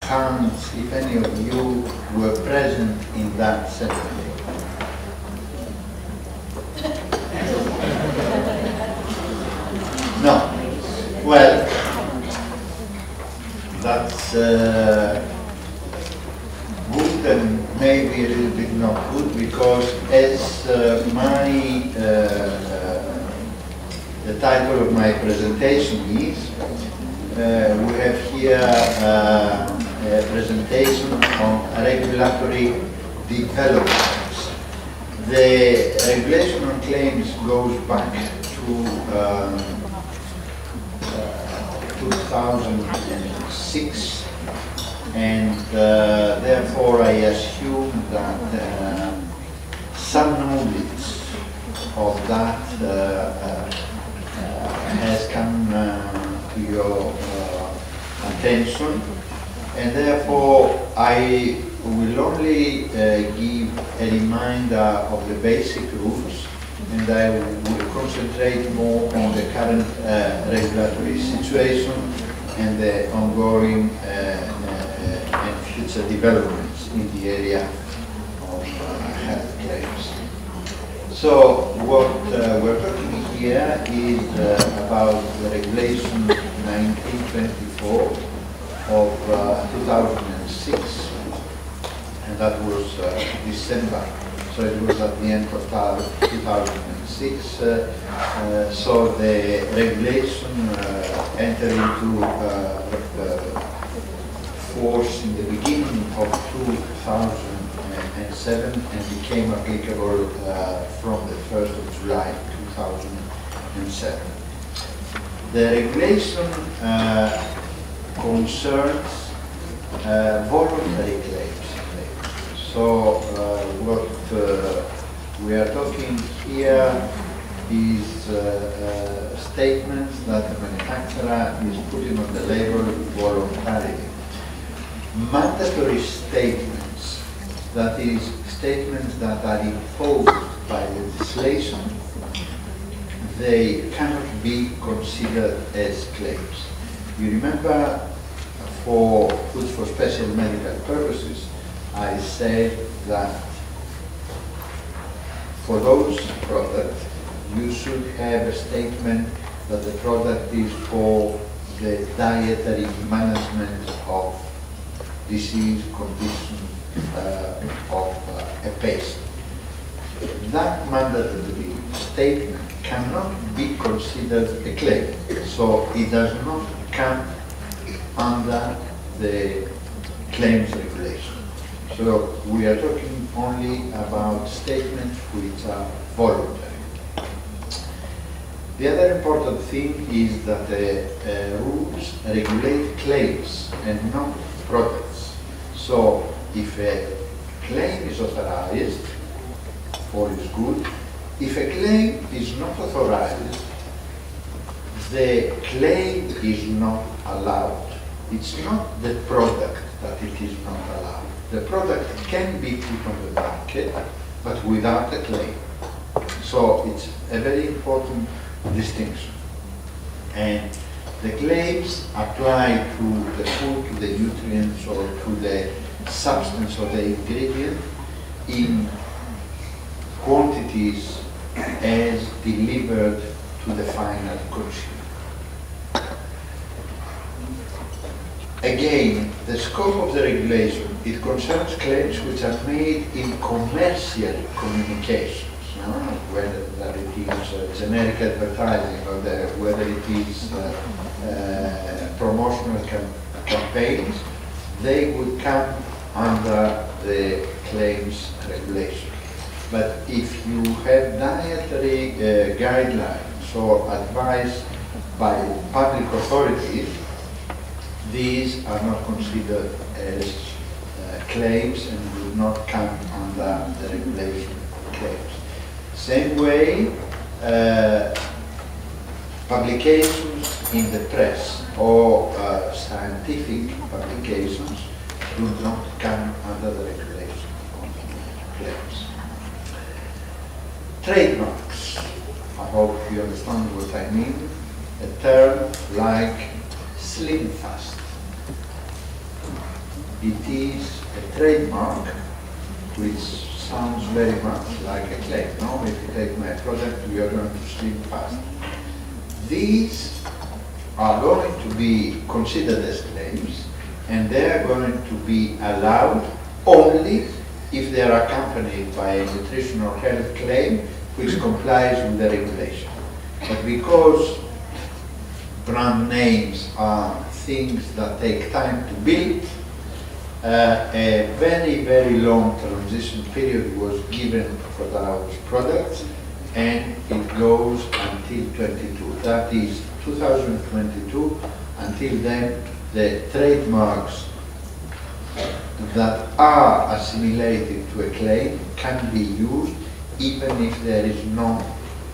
Hands, if any of you were present in that ceremony. No. Well, that's good and maybe a little bit not good, because as the title of my presentation is, we have here a presentation on regulatory developments. The regulation on claims goes back to 2006, and therefore I assume that some knowledge of that has come to your attention, and therefore I will only give a reminder of the basic rules, and I will concentrate more on the current regulatory situation and the ongoing and future developments in the area of health claims. So what we're talking here is about the regulation 1924 of 2006, and that was December. So it was at the end of 2006. So the regulation entered into force in the beginning of 2007 and became applicable from the 1st of July 2007. The regulation concerns voluntary claims. So what we are talking here is statements that the manufacturer is putting on the label voluntarily. Mandatory statements, that is, statements that are imposed by legislation, they cannot be considered as claims. You remember, for goods for special medical purposes, I said that for those products, you should have a statement that the product is for the dietary management of disease condition of a patient. That mandatory statement cannot be considered a claim, so it does not come under the claims regulation. So we are talking only about statements which are voluntary. The other important thing is that the rules regulate claims and not products. So if a claim is authorized, all is good. If a claim is not authorized, the claim is not allowed. It's not the product that it is not allowed. The product can be put on the market, but without a claim. So it's a very important distinction. And the claims apply to the food, to the nutrients, or to the substance of the ingredient in quantities as delivered to the final consumer. Again, the scope of the regulation, it concerns claims which are made in commercial communications, whether it is generic advertising or whether it is promotional campaigns, they would come under the claims regulation. But if you have dietary guidelines or advice by public authorities, these are not considered as claims and would not come under the regulation claims. Same way, publications in the press or scientific publications do not come under the regulation of claims. Trademarks. I hope you understand what I mean. A term like Slim Fast. it is a trademark which sounds very much like a claim. No, if you take my product, you are going to sleep fast. These are going to be considered as claims, and they are going to be allowed only if they are accompanied by a nutrition or health claim which complies with the regulation. But because brand names are things that take time to build, a very, very long transition period was given for those products, and it goes until 22. That is 2022. Until then, the trademarks that are assimilated to a claim can be used even if there is no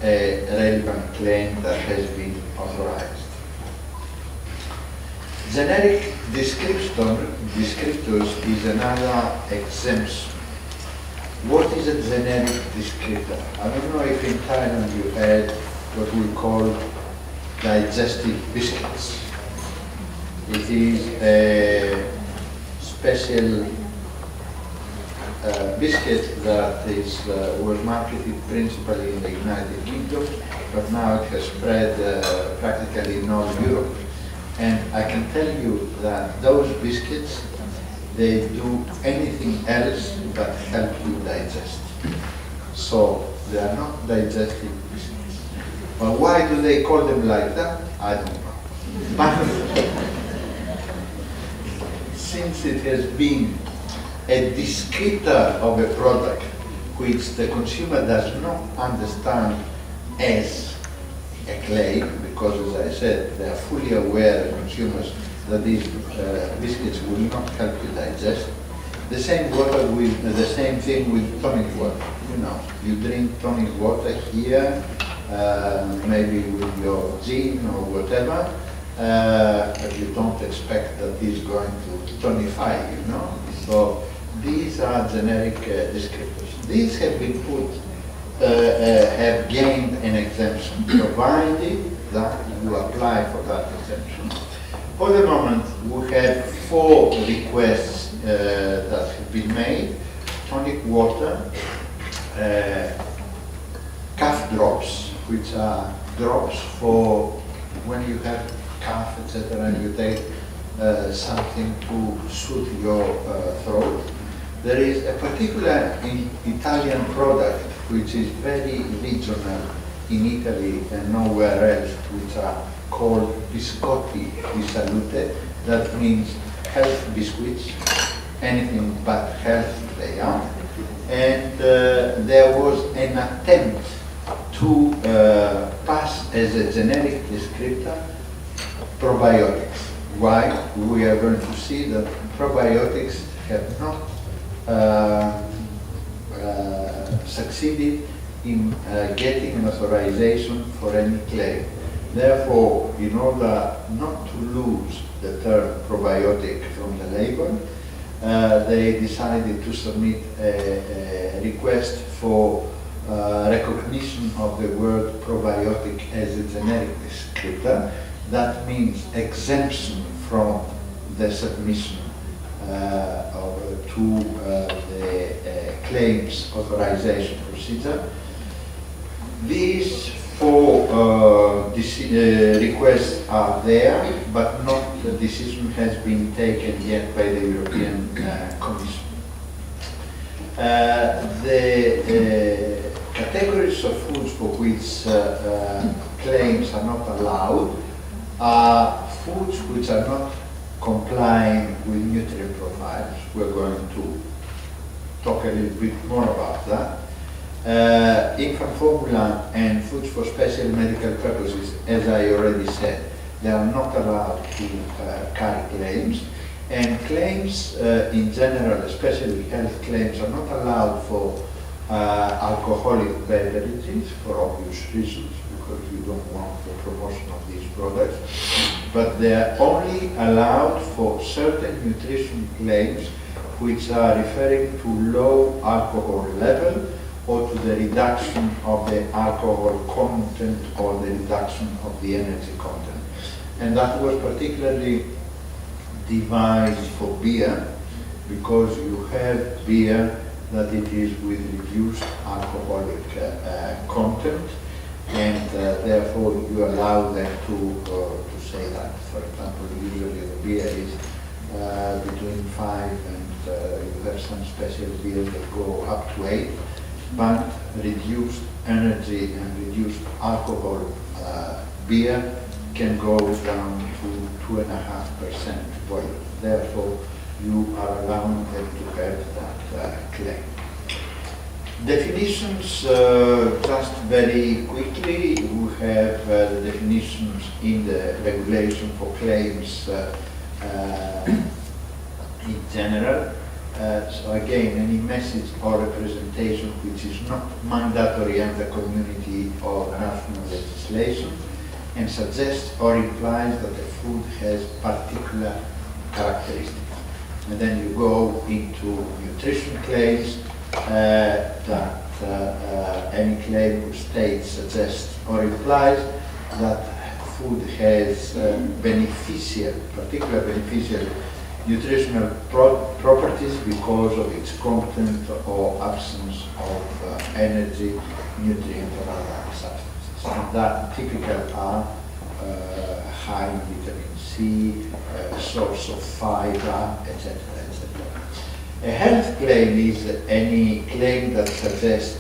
relevant claim that has been authorized. Generic descriptors is another exemption. What is a generic descriptor? I don't know if in Thailand you had what we call digestive biscuits. It is a special biscuit that was marketed principally in the United Kingdom, but now it has spread practically in all Europe. And I can tell you that those biscuits, they do anything else but help you digest. So they are not digestive biscuits. But why do they call them like that? I don't know. But since it has been a descriptor of a product which the consumer does not understand as a claim, because as I said, they are fully aware, the consumers, that these biscuits will not help you digest. The same thing with tonic water. You know, you drink tonic water here, maybe with your gin or whatever, but you don't expect that it's going to tonify, you know. So these are generic descriptors. These have been have gained an exemption, provided that you apply for that exemption. For the moment, we have 4 requests that have been made: tonic water, cough drops, which are drops for when you have cough, etc., and you take something to soothe your throat. There is a particular Italian product which is very regional in Italy and nowhere else, which are called biscotti di salute. That means health biscuits, anything but health they are. And there was an attempt to pass as a generic descriptor probiotics. Why? We are going to see that probiotics have not succeeded in getting an authorization for any claim. Therefore, in order not to lose the term probiotic from the label, they decided to submit a request for recognition of the word probiotic as a generic descriptor. That means exemption from the submission to the claims authorization procedure. These 4 requests are there, but not the decision has been taken yet by the European Commission. The categories of foods for which claims are not allowed are foods which are not complying with nutrient profiles. We're going to talk a little bit more about that. Infant formula and foods for special medical purposes, as I already said, they are not allowed to carry claims. And claims in general, especially health claims, are not allowed for alcoholic beverages for obvious reasons, because you don't want the promotion of these products. But they are only allowed for certain nutrition claims which are referring to low alcohol level or to the reduction of the alcohol content or the reduction of the energy content. And that was particularly devised for beer, because you have beer that it is with reduced alcoholic content, and therefore you allow them to say that. For example, usually the beer is between 5 and you have some special beers that go up to 8, but reduced energy and reduced alcohol beer can go down to 2.5% volume. Therefore, you are allowing them to have that claim. Definitions, just very quickly, we have the definitions in the regulation for claims in general. So again, any message or representation which is not mandatory under community or national legislation and suggests or implies that the food has particular characteristics. And then you go into nutrition claims, that any claim which states, suggests or implies that food has particular beneficial nutritional properties because of its content or absence of energy, nutrient or other substances. And that typical are high in vitamin C, source of fiber, etc., etc. A health claim is any claim that suggests,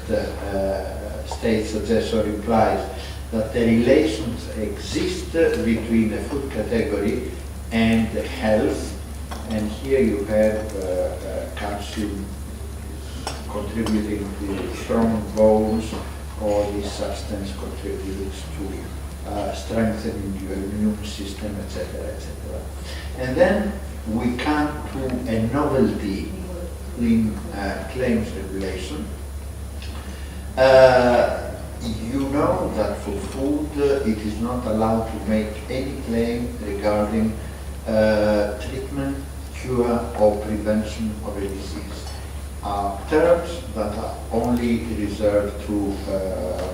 states, suggests or implies that the relations exist between a food category and health. And here you have calcium contributing to strong bones, or this substance contributes to strengthening your immune system, etc., etc. And then we come to a novelty in claims regulation. You know that for food it is not allowed to make any claim regarding treatment, cure or prevention of a disease. Are terms that are only reserved to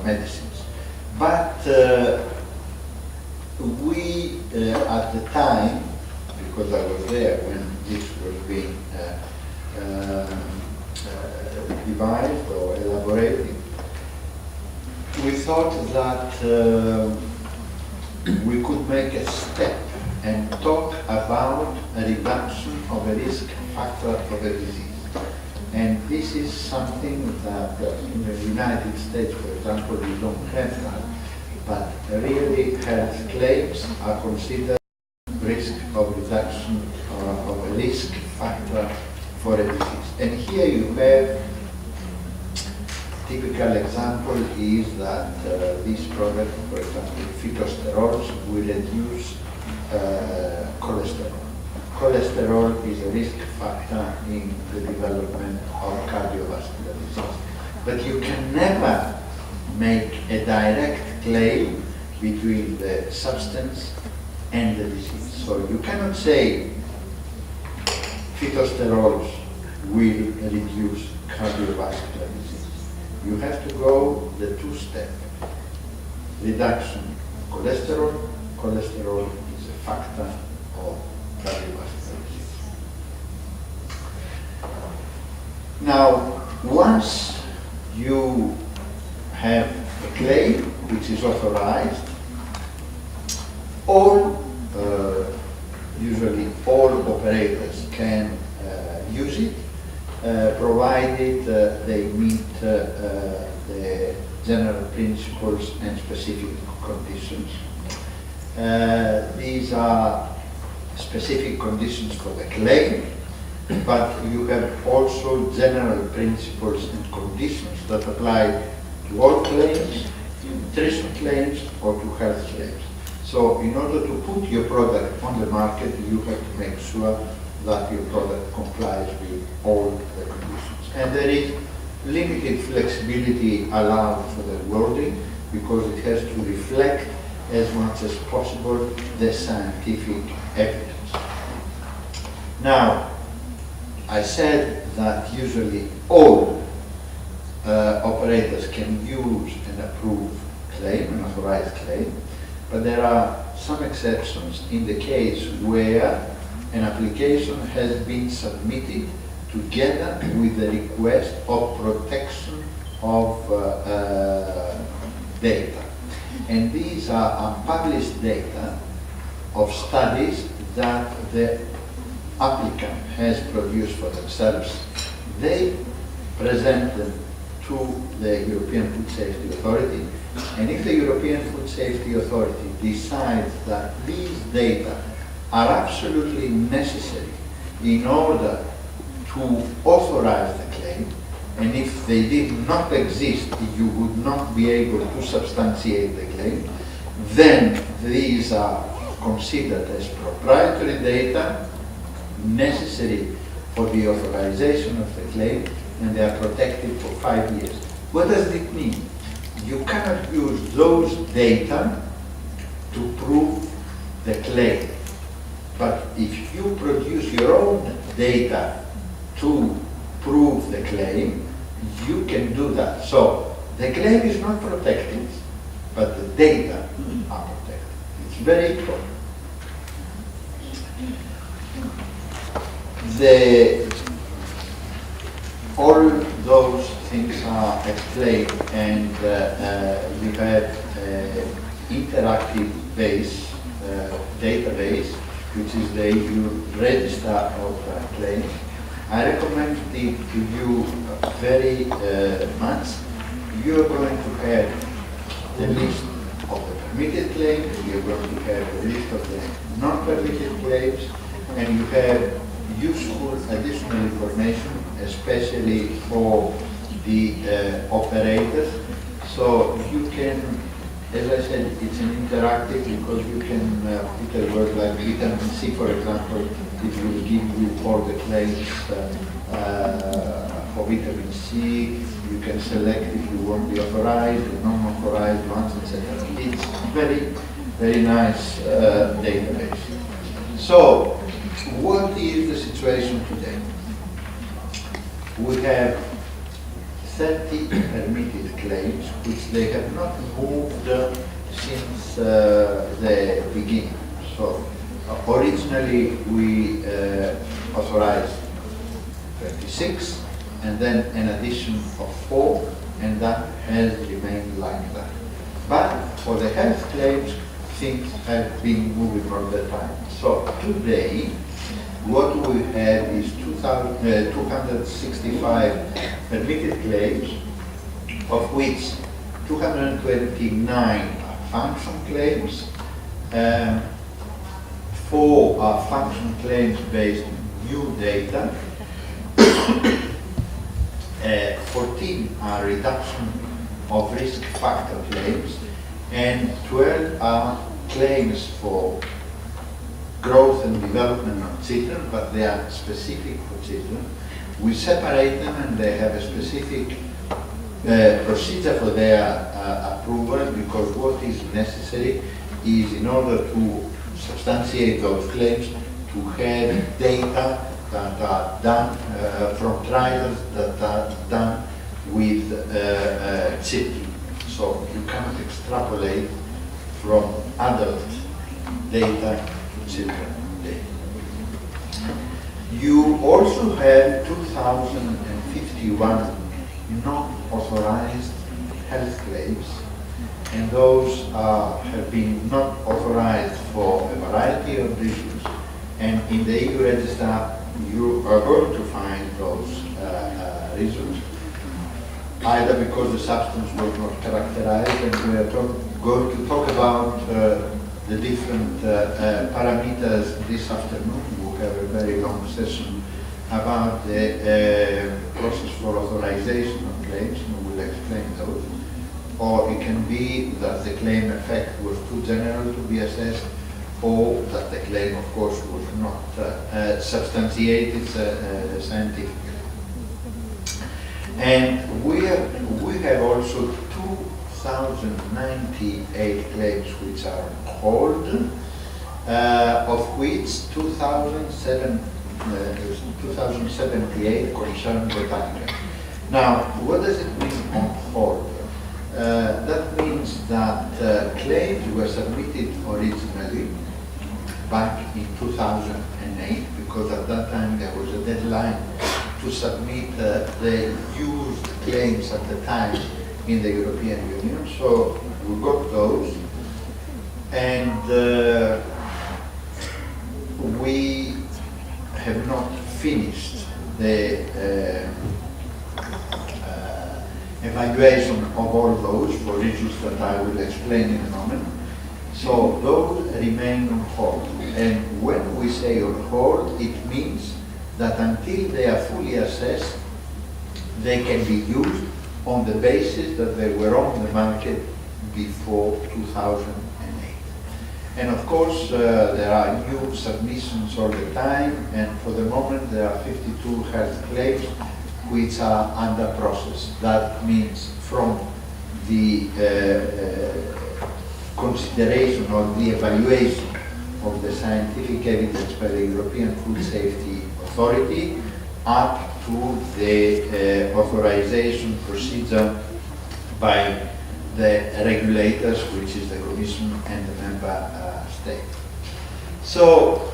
medicines. But we, at the time, because I was there when this was being devised or elaborated, we thought that we could make a step and talk about a reduction of a risk factor of a disease. And this is something that in the United States, for example, we don't have that, but really health claims are considered risk of reduction of a risk factor for a disease. And here you have typical example is that this product, for example, phytosterols, will reduce cholesterol. Cholesterol is a risk factor in the development of cardiovascular disease. But you can never make a direct claim between the substance and the disease. So you cannot say phytosterols will reduce cardiovascular disease. You have to go the two-step. Reduction of cholesterol. Cholesterol is a factor of cardiovascular disease. Now, once you have a claim which is authorized, usually all operators can use it, provided they meet the general principles and specific conditions. These are specific conditions for the claim, but you have also general principles and conditions that apply to all claims, to nutrition claims, or to health claims. So in order to put your product on the market, you have to make sure that your product complies with all the conditions. And there is limited flexibility allowed for the wording because it has to reflect as much as possible the scientific evidence. Now, I said that usually all operators can use an approved claim, an authorized claim, but there are some exceptions in the case where an application has been submitted together with the request of protection of data. And these are unpublished data of studies that the applicant has produced for themselves. They present them to the European Food Safety Authority, and if the European Food Safety Authority decides that these data are absolutely necessary in order to authorize the claim, and if they did not exist, you would not be able to substantiate the claim, then these are considered as proprietary data necessary for the authorization of the claim, and they are protected for 5 years. What does it mean? You cannot use those data to prove the claim. But if you produce your own data to prove the claim, you can do that. So the claim is not protected, but the data are protected. It's very important. All those things are explained, and we have interactive database, which is the EU Register of Claims. I recommend it to you very much. You are going to have the list of the permitted claims, you are going to have the list of the non-permitted claims, and you have useful additional information, especially for the operators. So you can, as I said, it's an interactive because you can put a word like vitamin C, for example. It will give you all the claims for vitamin C. You can select if you want the authorized, the non-authorized ones, etc. It's very, very nice database. So, what is the situation today? We have 30 permitted claims, which they have not moved since the beginning. So, originally we authorized 26, and then an addition of 4, and that has remained like that. But for the health claims, things have been moving all the time. So today, what we have is 265 permitted claims, of which 229 are function claims, 4 are function claims based on new data, 14 are reduction of risk factor claims, and 12 are claims for growth and development of children, but they are specific for children. We separate them, and they have a specific procedure for their approval, because what is necessary is, in order to substantiate those claims, to have data that are done from trials that are done with children. So you cannot extrapolate from adult data to children data. You also have 2,051 non-authorized health claims, and those have been not authorized for a variety of reasons. And in the EU register, you are going to find those reasons, either because the substance was not characterized, and we are going to talk about the different parameters this afternoon. We'll have a very long session about the process for authorization of claims, and we'll explain those. Or it can be that the claim effect was too general to be assessed, or that the claim, of course, was not substantiated scientifically. And we have also 2,098 claims which are called, of which 2,078 concern the tanker. Now, what does it mean on hold? That means that claims were submitted originally back in 2008, because at that time there was a deadline to submit the used claims at the time in the European Union. So we got those, and we have not finished the evaluation of all those for reasons that I will explain in a moment. So those remain on hold. And when we say on hold, it means that until they are fully assessed, they can be used on the basis that they were on the market before 2008. And of course, there are new submissions all the time, and for the moment there are 52 health claims which are under process. That means from the consideration or the evaluation of the scientific evidence by the European Food Safety Authority up to the authorization procedure by the regulators, which is the Commission and the member state. So,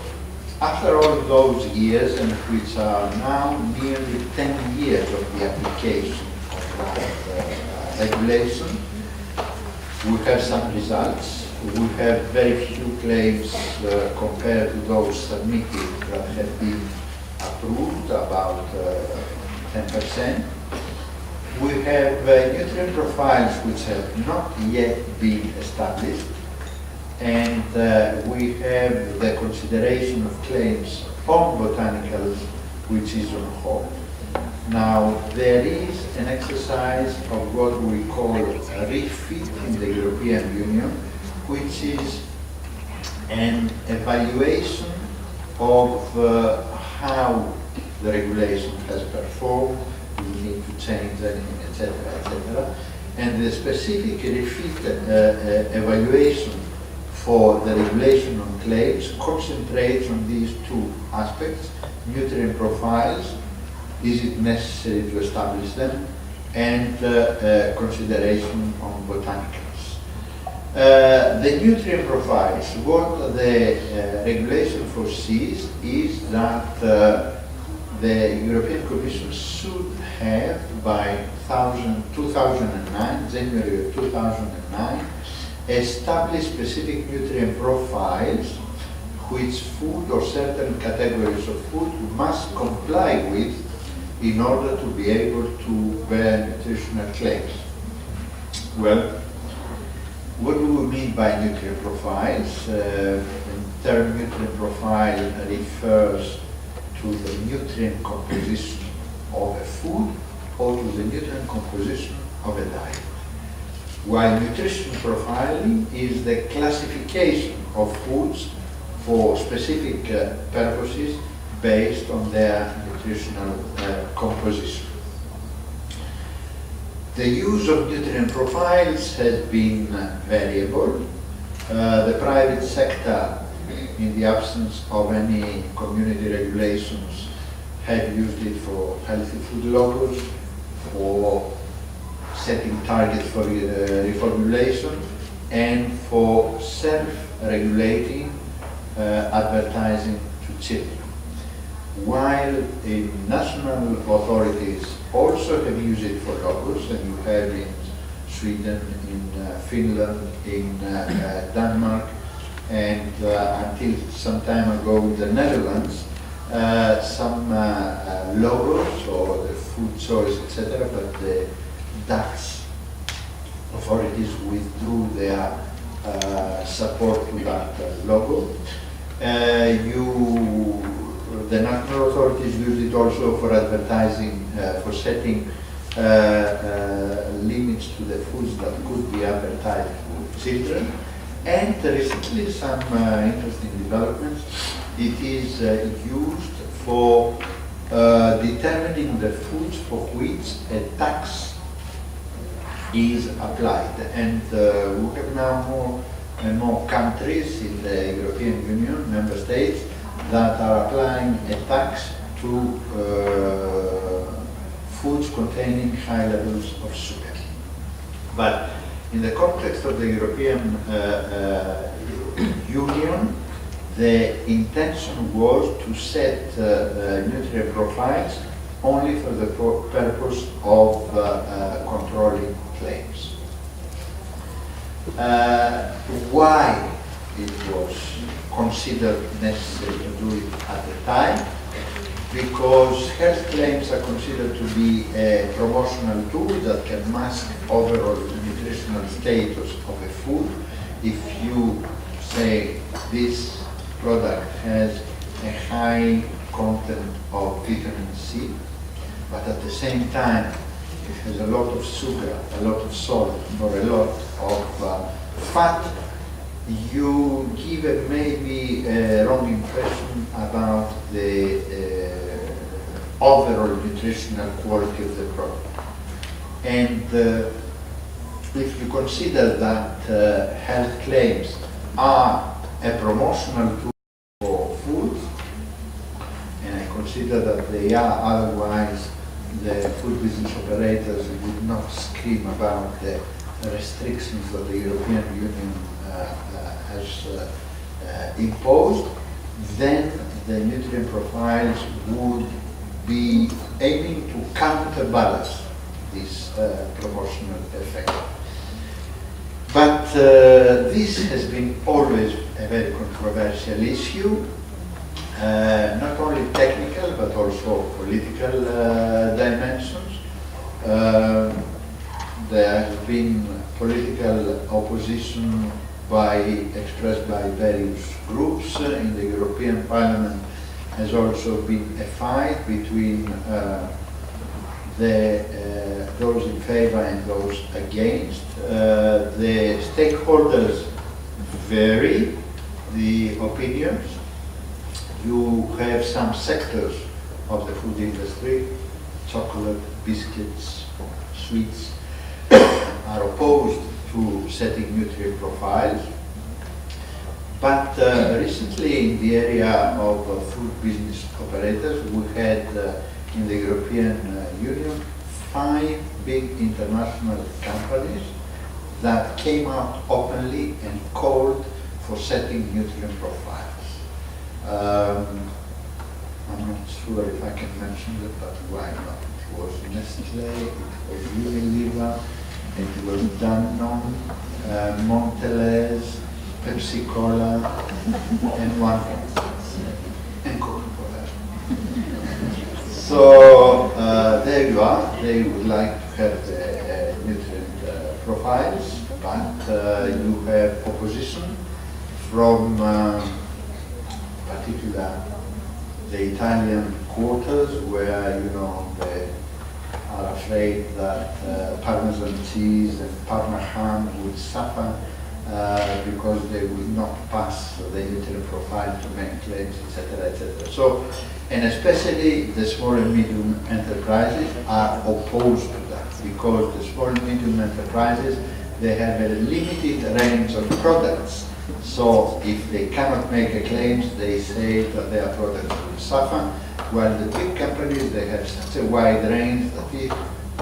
after all those years, and which are now nearly 10 years of the application of that regulation, we have some results. We have very few claims compared to those submitted that have been approved, about 10%. We have nutrient profiles which have not yet been established, and we have the consideration of claims on botanicals which is on hold. Now, there is an exercise of what we call a refit in the European Union, which is an evaluation of how the regulation has performed, do we need to change anything, etc., etc. And the specific refit evaluation for the regulation on claims concentrates on these two aspects: nutrient profiles, is it necessary to establish them, and consideration on botanicals. The nutrient profiles, what the regulation foresees is that the European Commission should have by 2009, January of 2009, established specific nutrient profiles which food or certain categories of food must comply with in order to be able to bear nutritional claims. Well, what do we mean by nutrient profiles? The term nutrient profile refers to the nutrient composition of a food or to the nutrient composition of a diet. While nutrition profiling is the classification of foods for specific purposes based on their nutritional composition. The use of nutrient profiles has been variable. The private sector, in the absence of any community regulations, have used it for healthy food logos, for setting targets for reformulation, and for self-regulating advertising to children. While national authorities also have used it for logos, and you have in Sweden, in Finland, in Denmark, and until some time ago in the Netherlands, some logos or the food choice, etc., but the Dutch authorities withdrew their support to that logo. The national authorities use it also for advertising, for setting limits to the foods that could be advertised to children. And recently, some interesting developments. It is used for determining the foods for which a tax is applied. And we have now more and more countries in the European Union, member states, that are applying a tax to foods containing high levels of sugar. But in the context of the European Union, the intention was to set nutrient profiles only for the purpose of controlling claims. Why it was considered necessary to do it at the time? Because health claims are considered to be a promotional tool that can mask overall nutritional status of a food. If you say this product has a high content of vitamin C, but at the same time it has a lot of sugar, a lot of salt, or a lot of fat, you give maybe a wrong impression about the overall nutritional quality of the product. And if you consider that health claims are a promotional tool for food, and I consider that they are, otherwise the food business operators would not scream about the restrictions that the European Union has imposed, then the nutrient profiles would be aiming to counterbalance this promotional effect. But this has been always a very controversial issue, not only technical but also political dimensions. There has been political opposition expressed by various groups in the European Parliament. Has also been a fight between those in favor and those against. The stakeholders vary the opinions. You have some sectors of the food industry, chocolate, biscuits, sweets, are opposed to setting nutrient profiles. But recently in the area of food business operators, we had in the European Union 5 big international companies that came out openly and called for setting nutrient profiles. I'm not sure if I can mention it, but why not? It was Nestle, it was Unilever, it was Danone, Mondelez, Pepsi Cola, and one more, and Coca-Cola. So there you are. They would like to have the nutrient profiles, but you have opposition from particular the Italian quarters, where they are afraid that Parmesan cheese and Parma ham would suffer because they will not pass the nutrient profile to make claims, etc., etc. So, and especially the small and medium enterprises are opposed to that, because the small and medium enterprises, they have a limited range of products. So if they cannot make a claims, they say that their products will suffer, while the big companies, they have such a wide range that if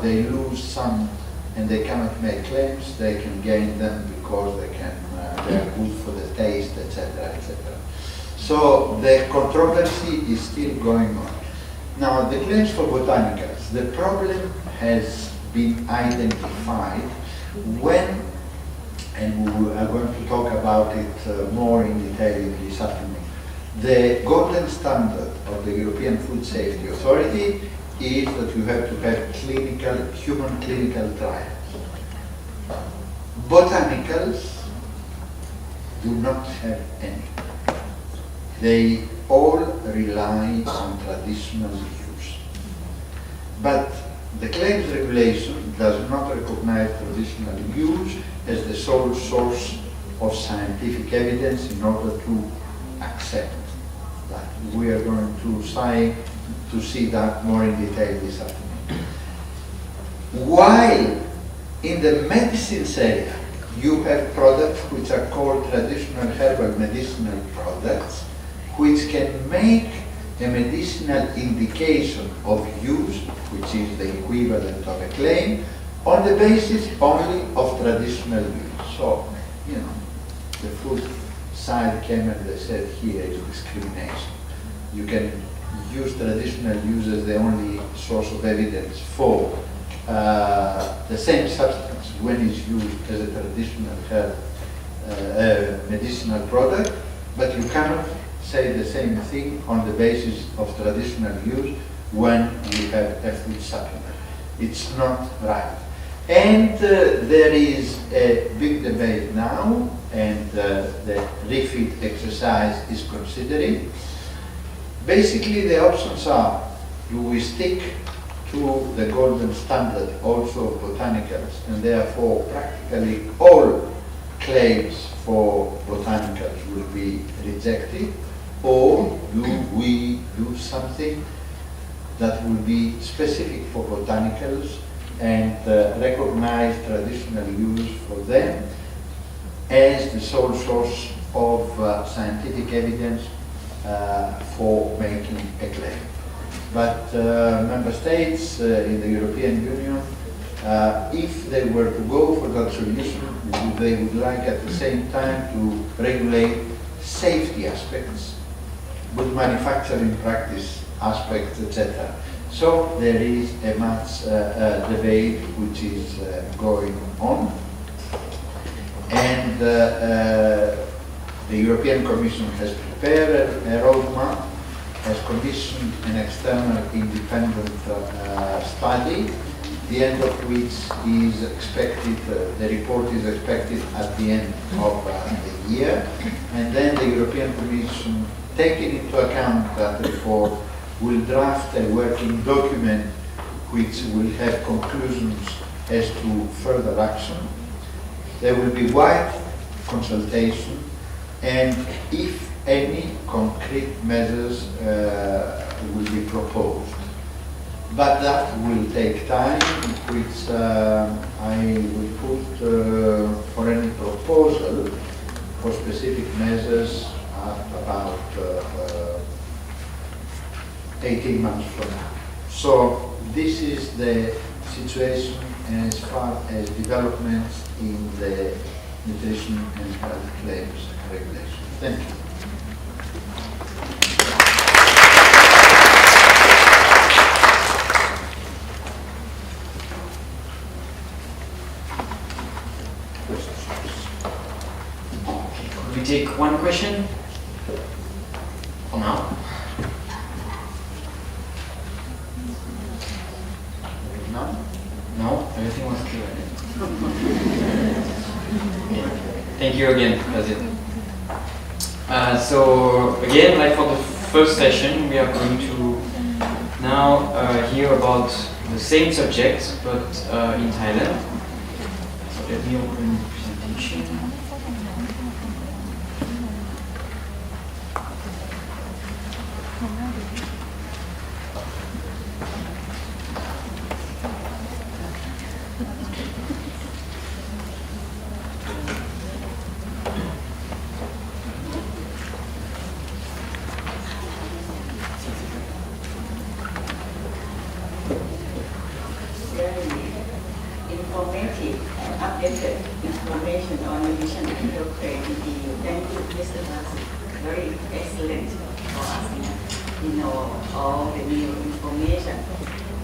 they lose some and they cannot make claims, they can gain them because they are good for the taste, etc., etc. So the controversy is still going on. Now, the claims for botanicals, the problem has been identified when, and we are going to talk about it more in detail in this afternoon, the golden standard of the European Food Safety Authority is that you have to have human clinical trials. Botanicals do not have any. They all rely on traditional use. But the claims regulation does not recognize traditional use as the sole source of scientific evidence in order to accept that. We are going to see that more in detail this afternoon. While in the medicines area, you have products which are called traditional herbal medicinal products, which can make a medicinal indication of use, which is the equivalent of a claim, on the basis only of traditional use. So, the food side came and they said, here is discrimination. You can use traditional use as the only source of evidence for the same substance when it's used as a traditional health medicinal product, but you cannot say the same thing on the basis of traditional use when you have a food supplement. It's not right. And there is a big debate now, and the refit exercise is considering. Basically, the options are: do we stick to the golden standard also of botanicals, and therefore practically all claims for botanicals will be rejected, or do we do something that will be specific for botanicals and recognize traditional use for them as the sole source of scientific evidence for making a claim? But member states in the European Union, if they were to go for that solution, they would like at the same time to regulate safety aspects, good manufacturing practice aspects, etc. So there is a much debate which is going on. And the European Commission has prepared a roadmap, has commissioned an external independent study, the end of which is expected, the report is expected at the end of the year. And then the European Commission, taking into account that report, will draft a working document which will have conclusions as to further action. There will be wide consultation, and if any concrete measures will be proposed. But that will take time, which I will put for any proposal for specific measures at about 18 months from now. So this is the situation as far as developments in the nutrition and health claims regulation. Thank you. Could we take one question for now? No? No? Everything was clear. Okay. Thank you again, President. So again, like for the first session, we are going to now hear about the same subject, but in Thailand. So let me open the presentation. Informative and updated information on nutrition and health care in the EU. Thank you, Mr. Basi. Very excellent for us, you know, all the new information.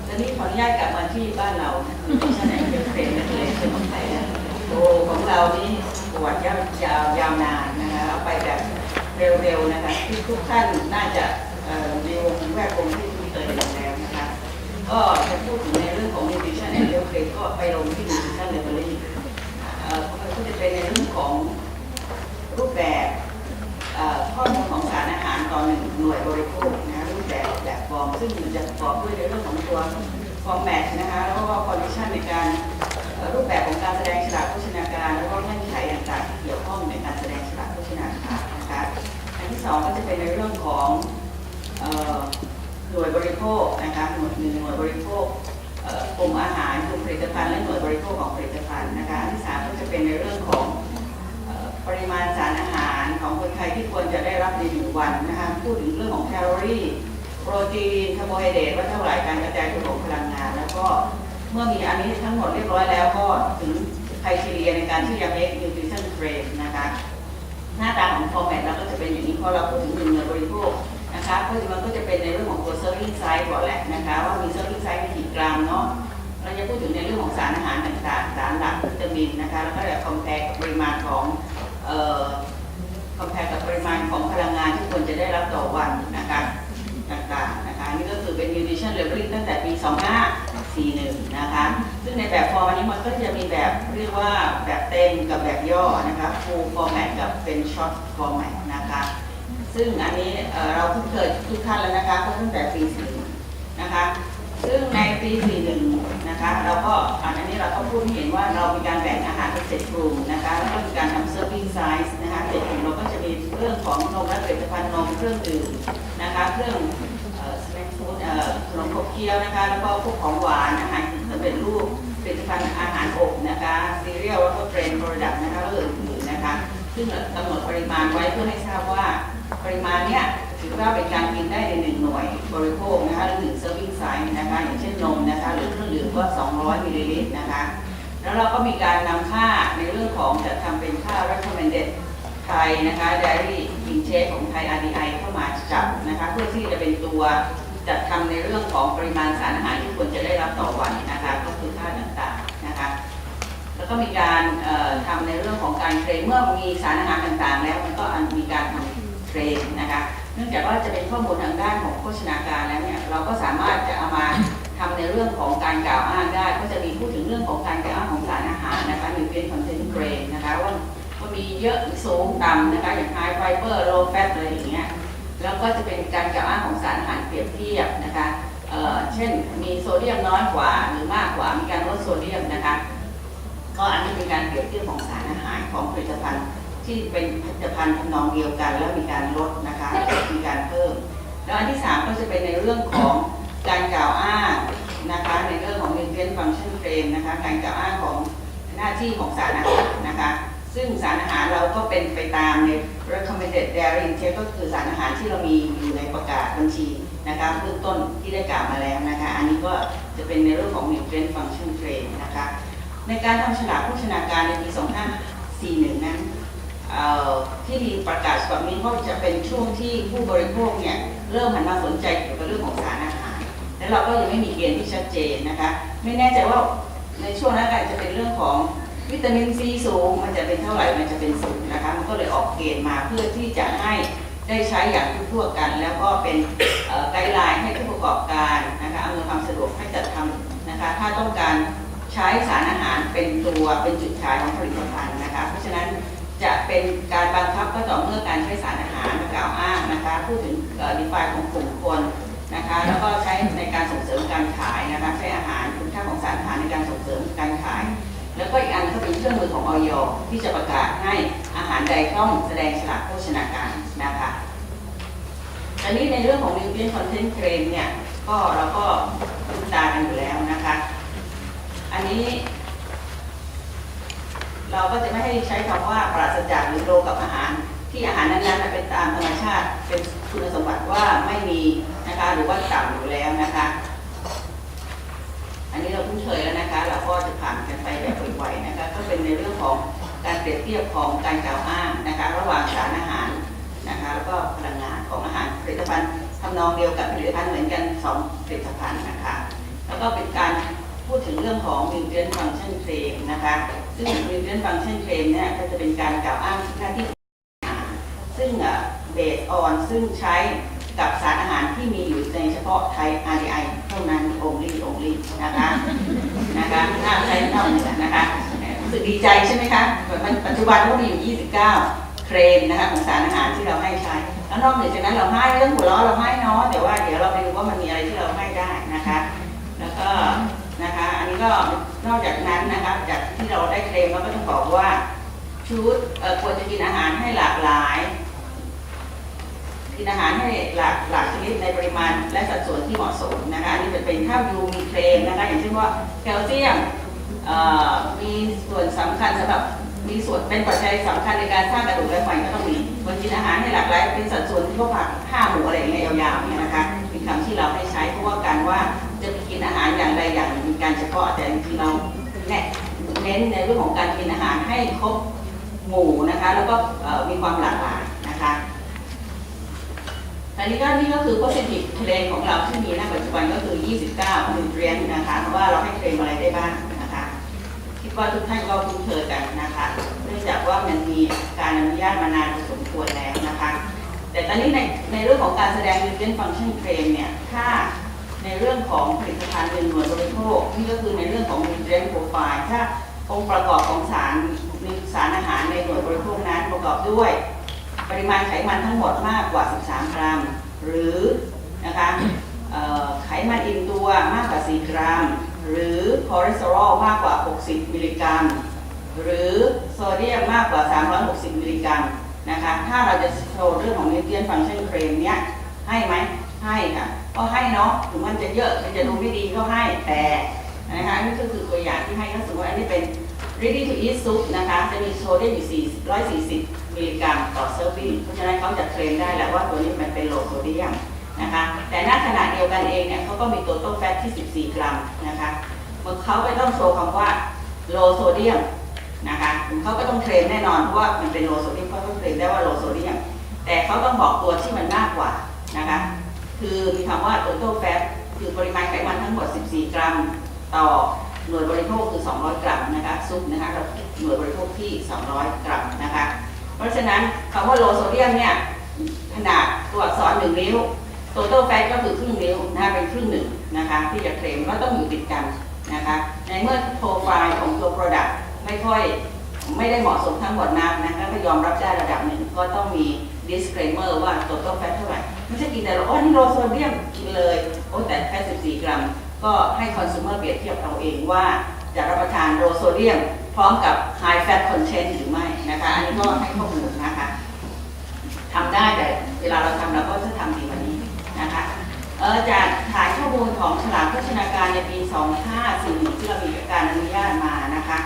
ตอนนี้ขออนุญาตกลับมาที่บ้านเรา Nutrition and Health Care Regulation ของไทยนะโอ้ของเรานี่ประวัติยาวนานนะคะเอาไปแบบเร็วๆนะคะที่ทุกท่านน่าจะในวงแวดวงที่คุ้นเคยอยู่แล้วนะคะก็จะพูดถึงในเรื่องของ Nutrition and Health Care ก็ไปลงที่ Nutrition Library ก็จะเป็นในเรื่องของรูปแบบข้อมูลของสารอาหารต่อหนึ่งหน่วยบริโภคนะรูปแบบฟอร์มซึ่งมันจะประกอบด้วยในเรื่องของตัวฟอร์แมตนะคะแล้วก็คอนดิชันในการรูปแบบของการแสดงฉลากโภชนาการแล้วก็เงื่อนไขต่างๆที่เกี่ยวข้องในการแสดงฉลากโภชนาการนะคะอันที่สองก็จะเป็นในเรื่องของหน่วยบริโภคนะคะหน่วยบริโภคกลุ่มอาหารกลุ่มผลิตภัณฑ์และหน่วยบริโภคของผลิตภัณฑ์นะคะอันที่สามก็จะเป็นในเรื่องของปริมาณสารอาหารของคนไทยที่ควรจะได้รับใน1 วันนะคะพูดถึงเรื่องของแคลอรี่โปรตีนคาร์โบไฮเดรตว่าเท่าไหร่การกระจายตัวของพลังงานแล้วก็เมื่อมีอันนี้ทั้งหมดเรียบร้อยแล้วก็ถึงไครทีเรียในการที่จะ make nutrition claim นะคะหน้าตาของ format เราก็จะเป็นอย่างนี้พอเราพูดถึง1 หน่วยบริโภคนะคะ นะคะก็จะเป็นในเรื่องของตัว serving size ก่อนแหละนะคะว่ามี serving size กี่กรัมเนาะเราจะพูดถึงในเรื่องของสารอาหารต่างๆสารหลักวิตามินนะคะแล้วก็จะ compare กับปริมาณของcompare กับปริมาณของพลังงานที่ควรจะได้รับต่อวันนะคะต่างๆนะคะนี่ก็คือเป็น nutrition labeling ตั้งแต่ปี 2541 นะคะซึ่งในแบบฟอร์มอันนี้มันก็จะมีแบบเรียกว่าแบบเต็มกับแบบย่อนะคะ full format กับเป็น short format นะคะซึ่งอันนี้เราคุ้นเคยทุกท่านแล้วนะคะก็ตั้งแต่ปี 41 นะคะซึ่งในปี 41 นะคะเราก็อันนี้เราก็พูดให้เห็นว่าเรามีการแบ่งอาหารเป็น7กลุ่มนะคะแล้วก็มีการทำ serving size นะคะ7กลุ่มเราก็จะมีเรื่องของนมและผลิตภัณฑ์นมเครื่องดื่มนะคะเครื่องsnack food ขนมขบเคี้ยวนะคะแล้วก็พวกของหวานอาหารสำเร็จรูปผลิตภัณฑ์อาหารอบนะคะซีเรียลแล้วก็เทรนด์โปรดักต์นะคะแล้วก็อื่นๆนะคะซึ่งกำหนดปริมาณไว้เพื่อให้ทราบว่าปริมาณเนี้ยถือว่าเป็นการกินได้ใน1หน่วยบริโภคนะคะหรือ1 serving size นะคะอย่างเช่นนมนะคะหรือเครื่องดื่มก็200มิลลิลิตรนะคะแล้วเราก็มีการนำค่าในเรื่องของจัดทำเป็นค่า recommended ไทยนะคะ Dairy Intake ของไทย RDI เข้ามาจับนะคะเพื่อที่จะเป็นตัวจัดทำในเรื่องของปริมาณสารอาหารที่ควรจะได้รับต่อวันนะคะก็คือค่าต่างๆนะคะแล้วก็มีการทำในเรื่องของการเทรนเมื่อมีสารอาหารต่างๆแล้วมันก็มีการทำเทรนนะคะเนื่องจากว่าจะเป็นข้อมูลทางด้านของโภชนาการแล้วเนี่ยเราก็สามารถจะเอามาทำในเรื่องของการกล่าวอ้างได้ก็จะมีพูดถึงเรื่องของการกล่าวอ้างของสารอาหารนะคะ nutrient content grade นะคะว่ามีเยอะสูงต่ำนะคะอย่าง high fiber low fat อะไรอย่างเงี้ยแล้วก็จะเป็นการกล่าวอ้างของสารอาหารเปรียบเทียบนะคะเช่นมีโซเดียมน้อยกว่าหรือมากกว่ามีการลดโซเดียมนะคะก็อันนี้เป็นการเปรียบเทียบของสารอาหารของผลิตภัณฑ์ที่เป็นผลิตภัณฑ์ทำนองเดียวกันแล้วมีการลดนะคะมีการเพิ่มแล้วอันที่3ก็จะเป็นในเรื่องของการกล่าวอ้างนะคะในเรื่องของ nutrient function claim นะคะการกล่าวอ้างของหน้าที่ของสารอาหารนะคะซึ่งสารอาหารเราก็เป็นไปตามใน recommended dairy intake ก็คือสารอาหารที่เรามีอยู่ในประกาศบัญชีนะคะเบื้องต้นที่ได้กล่าวมาแล้วนะคะอันนี้ก็จะเป็นในเรื่องของ nutrient function claim นะคะในการทำฉลากโภชนาการในปี 2541 นั้นที่มีประกาศฉบับนี้ก็จะเป็นช่วงที่ผู้บริโภคเนี่ยเริ่มหันมาสนใจเกี่ยวกับเรื่องของสารอาหารและเราก็ยังไม่มีเกณฑ์ที่ชัดเจนนะคะไม่แน่ใจว่าในช่วงนั้นจะเป็นเรื่องของวิตามินซีสูงมันจะเป็นเท่าไหร่มันจะเป็นศูนย์นะคะมันก็เลยออกเกณฑ์มาเพื่อที่จะให้ได้ใช้อย่างทั่วๆกันแล้วก็เป็นไกด์ไลน์ให้ผู้ประกอบการนะคะอำนวยความสะดวกให้จัดทำนะคะถ้าต้องการใช้สารอาหารเป็นตัวเป็นจุดขายของผลิตภัณฑ์นะคะเพราะฉะนั้นจะเป็นการบังคับก็ต่อเมื่อการใช้สารอาหารกล่าวอ้างนะคะพูดถึงdefine ของกลุ่มคนนะคะแล้วก็ใช้ในการส่งเสริมการขายนะคะใช้อาหารคุณค่าของสารอาหารในการส่งเสริมการขายแล้วก็อีกอันก็เป็นเครื่องมือของ อย.ที่จะประกาศให้อาหารใดต้องแสดงฉลากโภชนาการนะคะอันนี้ในเรื่องของ nutrient content claim เนี่ยก็เราก็คุ้นตากันอยู่แล้วนะคะอันนี้เราก็จะไม่ให้ใช้คำว่าปราศจากหรือโลกับอาหารที่อาหารนั้นๆเป็นตามธรรมชาติเป็นคุณสมบัติว่าไม่มีนะคะหรือว่าต่ำอยู่แล้วนะคะอันนี้เราคุ้นเคยแล้วนะคะเราก็จะผ่านกันไปแบบไวๆนะคะก็เป็นในเรื่องของการเปรียบเทียบของการกล่าวอ้างนะคะระหว่างสารอาหารนะคะแล้วก็พลังงานของอาหารผลิตภัณฑ์ทำนองเดียวกับผลิตภัณฑ์เหมือนกัน2ผลิตภัณฑ์นะคะแล้วก็เป็นการพูดถึงเรื่องของ nutrient function claim นะคะซึ่ง nutrient function claim เนี่ยก็จะเป็นการกล่าวอ้างหน้าที่ซึ่งbased on ซึ่งใช้กับสารอาหารที่มีอยู่ในเฉพาะไทย RDI เท่านั้น only นะคะถ้าใช้เท่านี้นะคะรู้สึกดีใจใช่ไหมคะปัจจุบันก็มีอยู่29เคลมนะคะของสารอาหารที่เราให้ใช้แล้วนอกจากนั้นเราให้เรื่องหัวเราะเราให้เนาะแต่ว่าเดี๋ยวเราไปดูว่ามันมีอะไรที่เราให้ได้นะคะแล้วก็นะคะอันนี้ก็นอกจากนั้นนะคะจากที่เราได้เคลมเราก็ต้องบอกว่าชุดควรจะกินอาหารให้หลากหลายกินอาหารให้หลากชนิดในปริมาณและสัดส่วนที่เหมาะสมนะคะอันนี้จะเป็นถ้ายูมีเคลมนะคะอย่างเช่นว่าแคลเซียมมีส่วนสำคัญสำหรับมีส่วนเป็นปัจจัยสำคัญในการสร้างกระดูกและฟันก็ต้องมีควรกินอาหารให้หลากหลายเป็นสัดส่วนที่พวกผัก5 หมู่อะไรอย่างเงี้ยยาวๆเนี่ยนะคะเป็นคำที่เราให้ใช้เพราะว่าการว่าจะไปกินอาหารอย่างใดอย่างหนึ่งมีการเฉพาะแต่จริงๆเราเน้นในเรื่องของการกินอาหารให้ครบหมู่นะคะแล้วก็มีความหลากหลายนะคะ แต่นี่ก็คือ positive claim ของเราที่มีณปัจจุบันก็คือ 29 nutrient นะคะว่าเราให้เคลมอะไรได้บ้างนะคะคิดว่าทุกท่านก็คุ้นเคยกันนะคะเนื่องจากว่ามันมีการอนุญาตมานานพอสมควรแล้วนะคะแต่ตอนนี้ในเรื่องของการแสดง nutrient function claim เนี่ยถ้าในเรื่องของผลิตภัณฑ์เป็นหน่วยบริโภคนี่ก็คือในเรื่องของ nutrient profile ถ้าองค์ประกอบของสารอาหารในหน่วยบริโภคนั้นประกอบด้วยปริมาณไขมันทั้งหมดมากกว่า 13 กรัมหรือนะคะไขมันอิ่มตัวมากกว่า 4 กรัมหรือคอเลสเตอรอลมากกว่า 60 มิลลิกรัมหรือโซเดียมมากกว่า 360 มิลลิกรัมนะคะถ้าเราจะโชว์เรื่องของ nutrient function claim เนี้ยให้ไหมให้ค่ะก็ให้เนาะถึงมันจะเยอะมันจะดูไม่ดีก็ให้แต่นะคะนี่ก็คือตัวอย่างที่ให้ก็สมมติว่าอันนี้เป็น ready to eat soup นะคะจะมีโซเดียมอยู่140 มิลลิกรัมต่อเซอร์วิงเพราะฉะนั้นเขาจะเคลมได้แหละว่าตัวนี้มันเป็นโลโซเดียมนะคะแต่ณขณะเดียวกันเองเนี่ยเขาก็มีตัวต้นแฟตที่ 14 กรัมนะคะเขาก็ต้องโชว์คำว่าโลโซเดียมนะคะเขาก็ต้องเคลมแน่นอนเพราะว่ามันเป็นโลโซเดียมเขาต้องเคลมได้ว่าโลโซเดียมแต่เขาต้องบอกตัวที่มันมากกว่านะคะคือมีคำว่าตัวต้นแฟตคือปริมาณไขมันทั้งหมด 14 กรัมต่อหน่วยบริโภคคือ 200 กรัมนะคะซุปนะคะเราหน่วยบริโภคที่ 200 กรัมนะคะเพราะฉะนั้นคำว่าโลโซเดียมเนี่ยขนาดตัวอักษร1 นิ้วตัวต้นแฟตก็คือครึ่งนิ้วนะคะเป็นครึ่งหนึ่งนะคะที่จะเคลมก็ต้องอยู่ติดกันนะคะในเมื่อโปรไฟล์ของตัว product ไม่ได้เหมาะสมทั้งหมดนักนะคะก็ยอมรับได้ระดับหนึ่งก็ต้องมี disclaimer ว่าตัวต้นแฟตเท่าไหร่ไม่ใช่กินแต่เรานี่โลโซเดียมกินเลยโอ้แต่แค่ 14 กรัมก็ให้ consumer เปรียบเทียบเอาเองว่าจะรับประทานโลโซเดียมพร้อมกับ high fat content หรือไม่นะคะอันนี้ก็ให้ข้อมูลนะคะทำได้แต่เวลาเราทำเราก็จะทำดีกว่านี้นะคะจากถ่ายข้อมูลของฉลากโภชนาการในปี 2541ที่เรามีการอนุญาตมานะคะ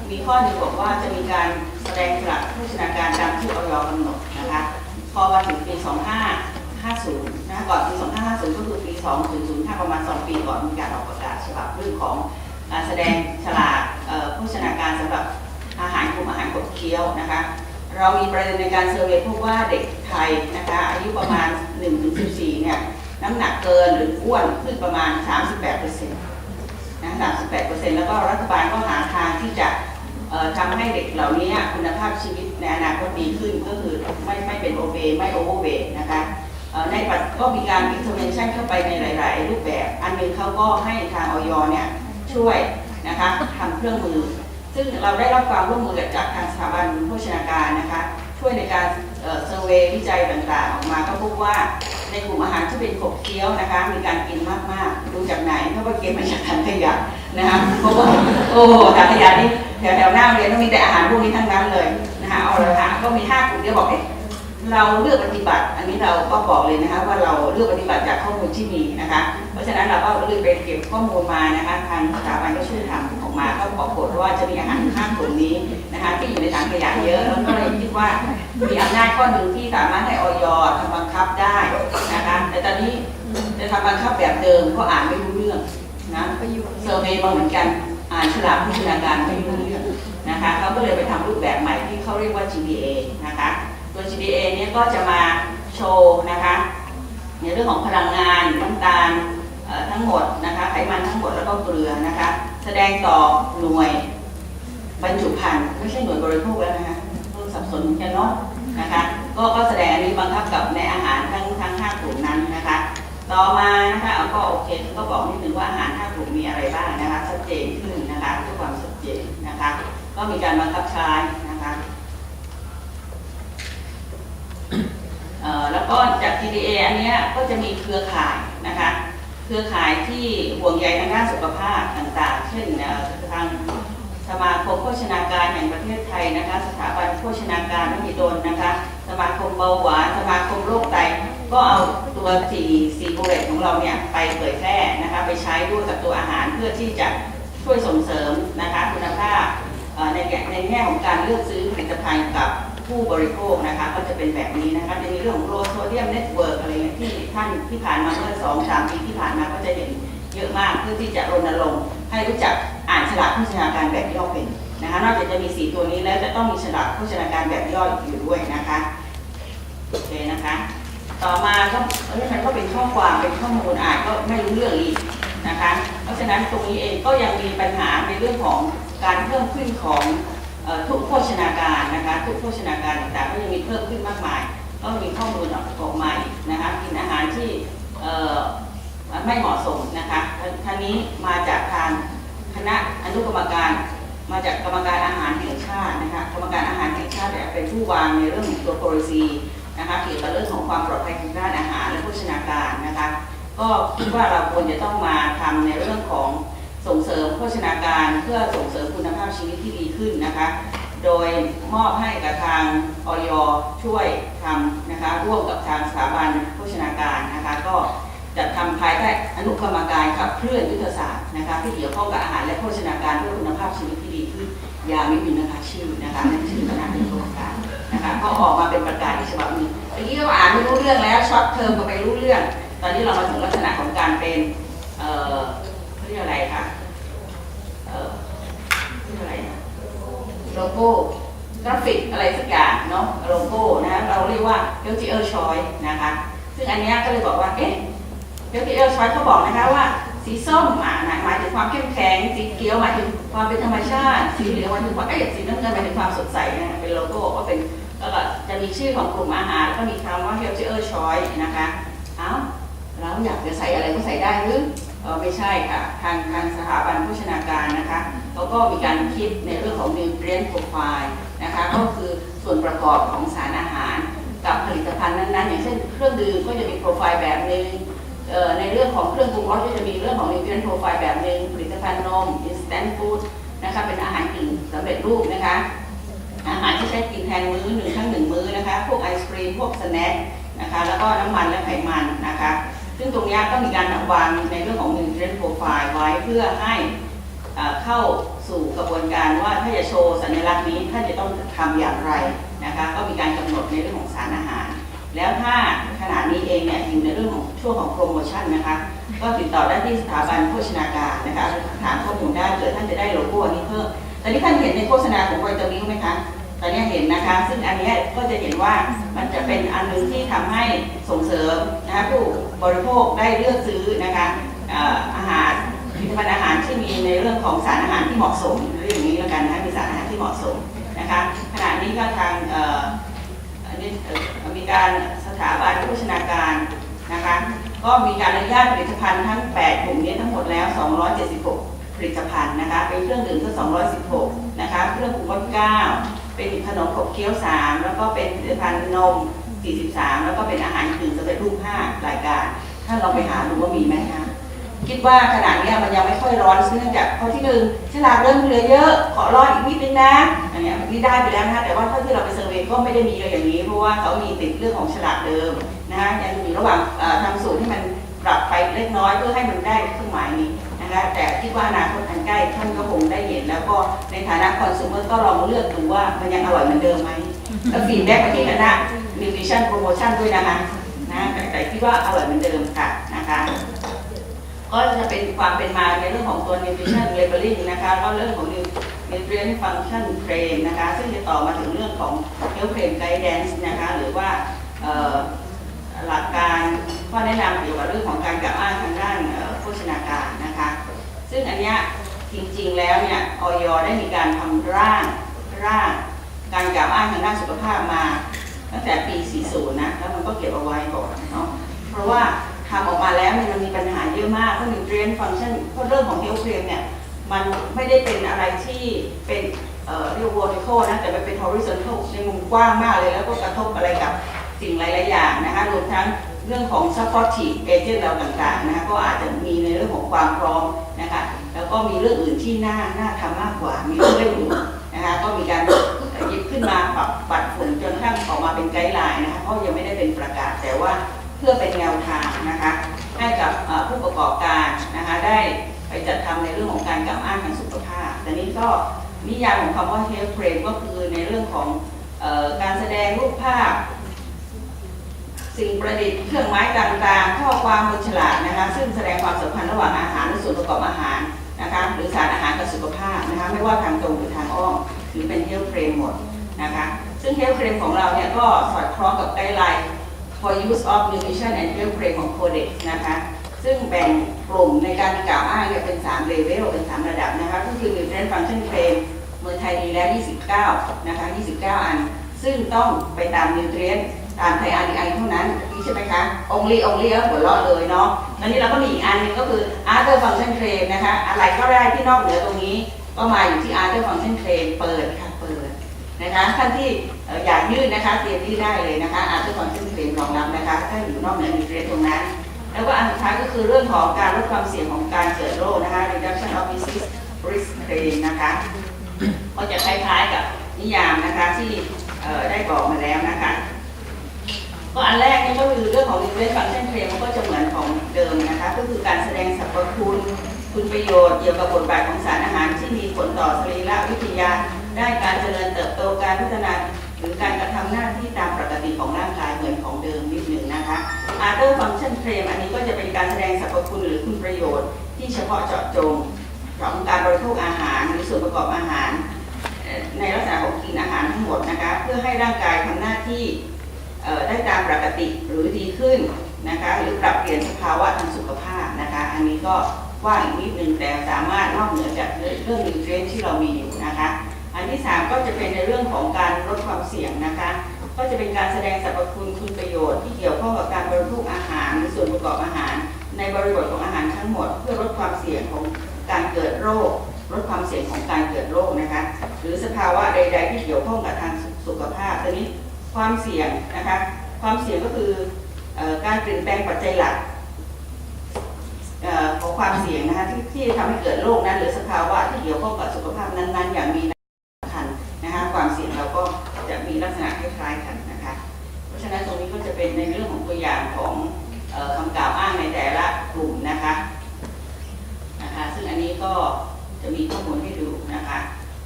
มีข้อหนึ่งบอกว่าจะมีการแสดงฉลากโภชนาการตามที่อย.กำหนดนะคะพอมาถึงปี 2550นะก่อนปี 2550 ก็คือปี 2005 ประมาณ 2 ปีก่อนมีการออกประกาศฉบับเรื่องของการแสดงฉลากโภชนาการสำหรับอาหารกลุ่มอาหารขบเคี้ยวนะคะเรามีประเด็นในการเซอร์เวย์พบว่าเด็กไทยนะคะอายุประมาณ 1-14 เนี่ยน้ำหนักเกินหรืออ้วนขึ้นประมาณ 38%นะ 38% แล้วก็รัฐบาลก็หาทางที่จะทำให้เด็กเหล่านี้คุณภาพชีวิตในอนาคตดีขึ้นก็คือไม่เป็นโอเบไม่โอเวอร์เวทนะคะในปัจจุบันก็มีการ intervention เข้าไปในหลายๆรูปแบบอันนึงเขาก็ให้ทางอย.เนี่ยช่วยนะคะทำเครื่องมือซึ่งเราได้รับความร่วมมือจากทางสถาบันโภชนาการนะคะช่วยในการเซอร์เวย์วิจัยต่างๆออกมาก็พบว่าในกลุ่มอาหารที่เป็นขบเคี้ยวนะคะมีการกินมากๆดูจากไหนเพราะว่าเก็บมาจากถังขยะนะคะเพราะว่าโอ้ถังขยะนี่แถวหน้าเรียนต้องมีแต่อาหารพวกนี้ทั้งนั้นเลยนะคะเอาละค่ะก็มี5 กลุ่มเดียวบอกเราเลือกปฏิบัติอันนี้เราก็บอกเลยนะคะว่าเราเลือกปฏิบัติจากข้อมูลที่มีนะคะเพราะฉะนั้นเราก็เลยไปเก็บข้อมูลมานะคะทางสถาบันก็ช่วยทำออกมาก็ปรากฏว่าจะมีอาหาร5 กลุ่มนี้นะคะที่อยู่ในถังขยะเยอะแล้วก็เลยคิดว่ามีอำนาจข้อหนึ่งที่สามารถให้อย.ทำบังคับได้นะคะแต่ตอนนี้จะทำบังคับแบบเดิมก็อ่านไม่รู้เรื่องนะเซอร์เวย์มาเหมือนกันอ่านฉลากโภชนาการไม่รู้เรื่องนะคะเขาก็เลยไปทำรูปแบบใหม่ที่เขาเรียกว่า GDA นะคะตัว GDA เนี่ยก็จะมาโชว์นะคะในเรื่องของพลังงานน้ำตาลทั้งหมดนะคะไขมันทั้งหมดแล้วก็เกลือนะคะแสดงต่อหน่วยบรรจุภัณฑ์ไม่ใช่หน่วยบริโภคแล้วนะคะต้องสับสนกันเนาะนะคะก็แสดงอันนี้บังคับกับในอาหารทั้ง5 กลุ่มนั้นนะคะต่อมานะคะก็โอเคก็บอกนิดนึงว่าอาหาร5 กลุ่มมีอะไรบ้างนะคะชัดเจนขึ้นนะคะเพื่อความชัดเจนนะคะก็มีการบังคับใช้นะคะแล้วก็จาก GDA อันนี้ก็จะมีเครือข่ายนะคะเครือข่ายที่ห่วงใยทางด้านสุขภาพต่างๆเช่นทางสมาคมโภชนาการแห่งประเทศไทยนะคะสถาบันโภชนาการมหิดลนะคะสมาคมเบาหวานสมาคมโรคไตก็เอาตัว4 bullet ของเราเนี่ยไปเผยแพร่นะคะไปใช้ด้วยกับตัวอาหารเพื่อที่จะช่วยส่งเสริมนะคะคุณภาพในแง่ของการเลือกซื้อผลิตภัณฑ์กับผู้บริโภคนะคะก็จะเป็นแบบนี้นะคะจะมีเรื่องของโลโซเดียมเน็ตเวิร์กอะไรเงี้ยที่ท่านที่ผ่านมาเมื่อ 2-3 ปีที่ผ่านมาก็จะเห็นเยอะมากเพื่อที่จะรณรงค์ให้รู้จักอ่านฉลากโภชนาการแบบย่อเป็นนะคะนอกจากจะมี4 ตัวนี้แล้วจะต้องมีฉลากโภชนาการแบบย่ออยู่ด้วยนะคะโอเคนะคะ ต่อมาก็มันก็เป็นข้อความเป็นข้อมูลอ่านก็ไม่รู้เรื่องอีกนะคะเพราะฉะนั้นตรงนี้เองก็ยังมีปัญหาในเรื่องของการเพิ่มขึ้นของทุกโภชนาการนะคะทุกโภชนาการต่างๆก็ยังมีเพิ่มขึ้นมากมายก็มีข้อมูลออกมาอีกนะคะกินอาหารที่ไม่เหมาะสมนะคะท่านนี้มาจากทางคณะอนุกรรมการมาจากกรรมการอาหารแห่งชาตินะคะกรรมการอาหารแห่งชาติเป็นผู้วางในเรื่องของตัว policy นะคะเกี่ยวกับเรื่องของความปลอดภัยทางด้านอาหารและโภชนาการนะคะก็คิดว่าเราควรจะต้องมาทำในเรื่องของส่งเสริมโภชนาการเพื่อส่งเสริมคุณภาพชีวิตที่ดีขึ้นนะคะโดยมอบให้กับทางอย.ช่วยทำนะคะร่วมกับทางสถาบันโภชนาการนะคะก็จัดทำภายใต้อนุกรรมการขับเคลื่อนยุทธศาสตร์นะคะที่เกี่ยวข้องกับอาหารและโภชนาการเพื่อคุณภาพชีวิตที่ดีขึ้นยาไม่มีนะคะชื่อนะคะนั่นชื่อคณะอนุกรรมการนะคะก็ออกมาเป็นประกาศในฉบับนี้เมื่อกี้ก็อ่านไม่รู้เรื่องแล้วช็อตเทอมก็ไปรู้เรื่องตอนนี้เรามาถึงลักษณะของการเป็นเขาเรียกอะไรคะเรียกอะไรนะโลโก้กราฟิกอะไรสักอย่างเนาะโลโก้นะเราเรียกว่า healthier choice นะคะซึ่งอันนี้ก็เลยบอกว่าhealthier choice เขาบอกนะคะว่าสีส้มหมายถึงความเข้มแข็งสีเขียวหมายถึงความเป็นธรรมชาติสีเหลืองหมายถึงความสีน้ำเงินหมายถึงความสดใสนะเป็นโลโก้ก็เป็นแล้วก็จะมีชื่อของกลุ่มอาหารแล้วก็มีคำว่า healthier choice นะคะเราอยากจะใส่อะไรก็ใส่ได้หรือไม่ใช่ค่ะทางสถาบันโภชนาการนะคะเขาก็มีการคิดในเรื่องของ nutrient profile นะคะก็คือส่วนประกอบของสารอาหารกับผลิตภัณฑ์นั้นๆอย่างเช่นเครื่องดื่มก็จะมีโปรไฟล์แบบนึงในเรื่องของเครื่องปรุงรสก็จะมีเรื่องของ nutrient profile แบบนึงผลิตภัณฑ์นม instant food นะคะเป็นอาหารกึ่งสำเร็จรูปนะคะอาหารที่ใช้กินแทนมื้อ1 มื้อนะคะพวกไอศครีมพวกสแน็คนะคะแล้วก็น้ำมันและไขมันนะคะซึ่งตรงนี้ก็มีการวางในเรื่องของ nutrient profile ไว้เพื่อให้เข้าสู่กระบวนการว่าถ้าจะโชว์สัญลักษณ์นี้ท่านจะต้องทำอย่างไรนะคะก็มีการกำหนดในเรื่องของสารอาหารแล้วถ้าขณะนี้เองเนี่ยอยู่ในเรื่องของช่วงของโปรโมชั่นนะคะก็ติดต่อได้ที่สถาบันโภชนาการนะคะถามข้อมูลได้เกิดท่านจะได้โลโก้อันนี้เพิ่มตอนนี้ท่านเห็นในโฆษณาของไวตามิลไหมคะตอนนี้เห็นนะคะซึ่งอันนี้ก็จะเห็นว่ามันจะเป็นอันนึงที่ทำให้ส่งเสริมนะคะผู้บริโภคได้เลือกซื้อนะคะอาหารผลิตภัณฑ์อาหารที่มีในเรื่องของสารอาหารที่เหมาะสมหรืออย่างนี้แล้วกันนะคะมีสารอาหารที่เหมาะสมนะคะขณะนี้ก็ทางมีการสถาบันโภชนาการนะคะก็มีการอนุญาตผลิตภัณฑ์ทั้ง8กลุ่มนี้ทั้งหมดแล้ว276ผลิตภัณฑ์นะคะเป็นเครื่องดื่มก็216นะคะเครื่องปรุงรส9เป็นขนมขบเคี้ยว3แล้วก็เป็นผลิตภัณฑ์นม43แล้วก็เป็นอาหารกึ่งสำเร็จรูป5รายการถ้าเราไปหาดูว่ามีไหมคะคิดว่าขนาดนี้มันยังไม่ค่อยร้อนเนื่องจากข้อที่1ฉลากเริ่มเหลือเยอะขอรออีกนิดนึงนะอันนี้นี่ได้ไปแล้วนะคะแต่ว่าเท่าที่เราไปเซอร์เวย์ก็ไม่ได้มีเยอะอย่างนี้เพราะว่าเขามีติดเรื่องของฉลากเดิมนะคะยังอยู่ระหว่างทำสูตรให้มันปรับไปเล็กน้อยเพื่อให้มันได้เครื่องหมายนี้นะคะแต่คิดว่าอนาคตอันใกล้ท่านก็คงได้เห็นแล้วก็ในฐานะคอน sumer ก็ลองเลือกดูว่ามันยังอร่อยเหมือนเดิมไหมแล้วฟีดแบ็กไปที่คณะ nutrition promotion ด้วยนะคะแต่คิดว่าอร่อยเหมือนเดิมค่ะนะคะก็จะเป็นความเป็นมาในเรื่องของตัว nutrition labeling นะคะก็เรื่องของ nutrient function claim นะคะซึ่งจะต่อมาถึงเรื่องของ health claim guidance นะคะหรือว่าหลักการข้อแนะนำเกี่ยวกับเรื่องของการกล่าวอ้างทางด้านโภชนาการนะคะซึ่งอันนี้จริงๆแล้วเนี่ยอย.ได้มีการทำร่างการกล่าวอ้างทางด้านสุขภาพมาตั้งแต่ปี 40 นะแล้วมันก็เก็บเอาไว้ก่อนเนาะเพราะว่าทำออกมาแล้วมันมีปัญหาเยอะมากเพราะ nutrient function เพราะเรื่องของ health claim เนี่ยมันไม่ได้เป็นอะไรที่เป็นเรียกว่า vertical นะแต่มันเป็น horizontal ในมุมกว้างมากเลยแล้วก็กระทบอะไรกับสิ่งหลายๆอย่างนะคะรวมทั้งเรื่องของ supportive agent เราต่างๆนะคะก็อาจจะมีในเรื่องของความพร้อมนะคะแล้วก็มีเรื่องอื่นที่น่าทำมากกว่ามีเรื่องเร่งด่วนนะคะก็มีการหยิบขึ้นมาปรับปัดฝุ่นจนกระทั่งออกมาเป็นไกด์ไลน์นะคะเพราะยังไม่ได้เป็นประกาศแต่ว่าเพื่อเป็นแนวทางนะคะให้กับผู้ประกอบการนะคะได้ไปจัดทำในเรื่องของการกล่าวอ้างทางสุขภาพแต่นี้ก็นิยามของคำว่า health claim ก็คือในเรื่องของการแสดงรูปภาพสิ่งประดิษฐ์เครื่องไม้ต่างๆข้อความบนฉลากนะคะซึ่งแสดงความสัมพันธ์ระหว่างอาหารและส่วนประกอบอาหารนะคะหรือสารอาหารกับสุขภาพนะคะไม่ว่าทางตรงหรือทางอ้อมหรือเป็น health claim หมดนะคะซึ่ง health claim ของเราเนี่ยก็สอดคล้องกับไกด์ไลน์ for use of nutrition and health claim ของ Codex นะคะซึ่งแบ่งกลุ่มในการกล่าวอ้างเป็น3เลเวลเป็น3ระดับนะคะก็คือ nutrient function claim เมืองไทยมีแล้ว29นะคะ29 อันซึ่งต้องไปตาม nutrient ตามไทย RDI เท่านั้นนี่ใช่ไหมคะ only แล้วหัวเราะเลยเนาะอันนี้เราก็มีอีกอันนึงก็คือ other function claim นะคะอะไรก็ได้ที่นอกเหนือตรงนี้ก็มาอยู่ที่ other function claim เปิดค่ะเปิดนะคะท่านที่อยากยื่นนะคะเตรียมยื่นได้เลยนะคะ other function claim รองรับนะคะถ้าอยู่นอกเหนือ nutrient ตรงนั้นแล้วก็อันสุดท้ายก็คือเรื่องของการลดความเสี่ยงของการเกิดโรคนะคะ reduction of disease risk claim นะคะก็จะคล้ายๆกับนิยามนะคะที่ได้บอกมาแล้วนะคะก็อันแรกนี่ก็คือเรื่องของ nutrient function claim มันก็จะเหมือนของเดิมนะคะก็คือการแสดงสรรพคุณประโยชน์เกี่ยวกับบทบาทของสารอาหารที่มีผลต่อสรีรวิทยาด้านการเจริญเติบโตการพัฒนาหรือการกระทำหน้าที่ตามปกติของร่างกายเหมือนของเดิมนิดหนึ่งนะคะ other function claim อันนี้ก็จะเป็นการแสดงสรรพคุณหรือคุณประโยชน์ที่เฉพาะเจาะจงของการบริโภคอาหารหรือส่วนประกอบอาหารในลักษณะของกินอาหารทั้งหมดนะคะเพื่อให้ร่างกายทำหน้าที่ได้ตามปกติหรือดีขึ้นนะคะหรือปรับเปลี่ยนสภาวะทางสุขภาพนะคะอันนี้ก็ว่าอีกนิดนึงแต่สามารถนอกเหนือจากเรื่องนิวเทรียนที่เรามีอยู่นะคะอันที่3ก็จะเป็นในเรื่องของการลดความเสี่ยงนะคะก็จะเป็นการแสดงสรรพคุณประโยชน์ที่เกี่ยวข้องกับการบริโภคอาหารหรือส่วนประกอบอาหารในบริบทของอาหารทั้งหมดเพื่อลดความเสี่ยงของการเกิดโรคลดความเสี่ยงของการเกิดโรคนะคะหรือสภาวะใดๆที่เกี่ยวข้องกับทางสุขภาพตอนนี้ความเสี่ยงนะคะความเสี่ยงก็คือการเปลี่ยนแปลงปัจจัยหลักของความเสี่ยงนะคะที่ทำให้เกิดโรคนั้นหรือสภาวะที่เกี่ยวข้องกับสุขภาพนั้นๆอย่างมีนัยสำคัญนะคะความเสี่ยงเราก็จะมีลักษณะคล้ายๆกันนะคะเพราะฉะนั้นตรงนี้ก็จะเป็นในเรื่องของตัวอย่างของคำกล่าวอ้างในแต่ละกลุ่มนะคะซึ่งอันนี้ก็จะมีข้อมูลให้ดูนะคะ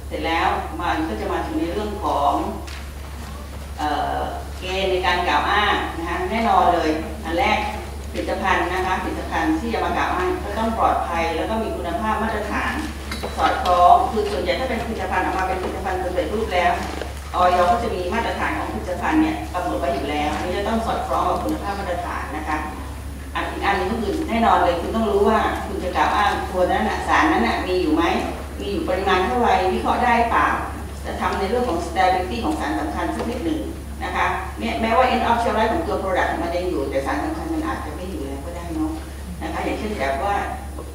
เสร็จแล้วมันก็จะมาถึงในเรื่องของเกณฑ์ในการกล่าวอ้างนะคะแน่นอนเลยอันแรกผลิตภัณฑ์นะคะผลิตภัณฑ์ที่จะมากล่าวอ้างก็ต้องปลอดภัยแล้วก็มีคุณภาพมาตรฐานสอดคล้องคือส่วนใหญ่ถ้าเป็นผลิตภัณฑ์ออกมาเป็นผลิตภัณฑ์สำเร็จรูปแล้วอย.ก็จะมีมาตรฐานของผลิตภัณฑ์เนี่ยกำหนดไว้อยู่แล้วอันนี้จะต้องสอดคล้องกับคุณภาพมาตรฐานนะคะอีกอันนึงก็คือแน่นอนเลยคุณต้องรู้ว่าคุณจะกล่าวอ้างตัวนั้นสารนั้นมีอยู่ไหมมีอยู่ปริมาณเท่าไหร่วิเคราะห์ได้เปล่าจะทำในเรื่องของ stability ของสารสำคัญสักนิดหนึ่งนะคะเนี่ยแม้ว่า end of shelf life ของตัว product มันยังอยู่แต่สารสำคัญมันอาจจะไม่อยู่แล้วก็ได้เนาะนะคะอย่างเช่นแบบว่า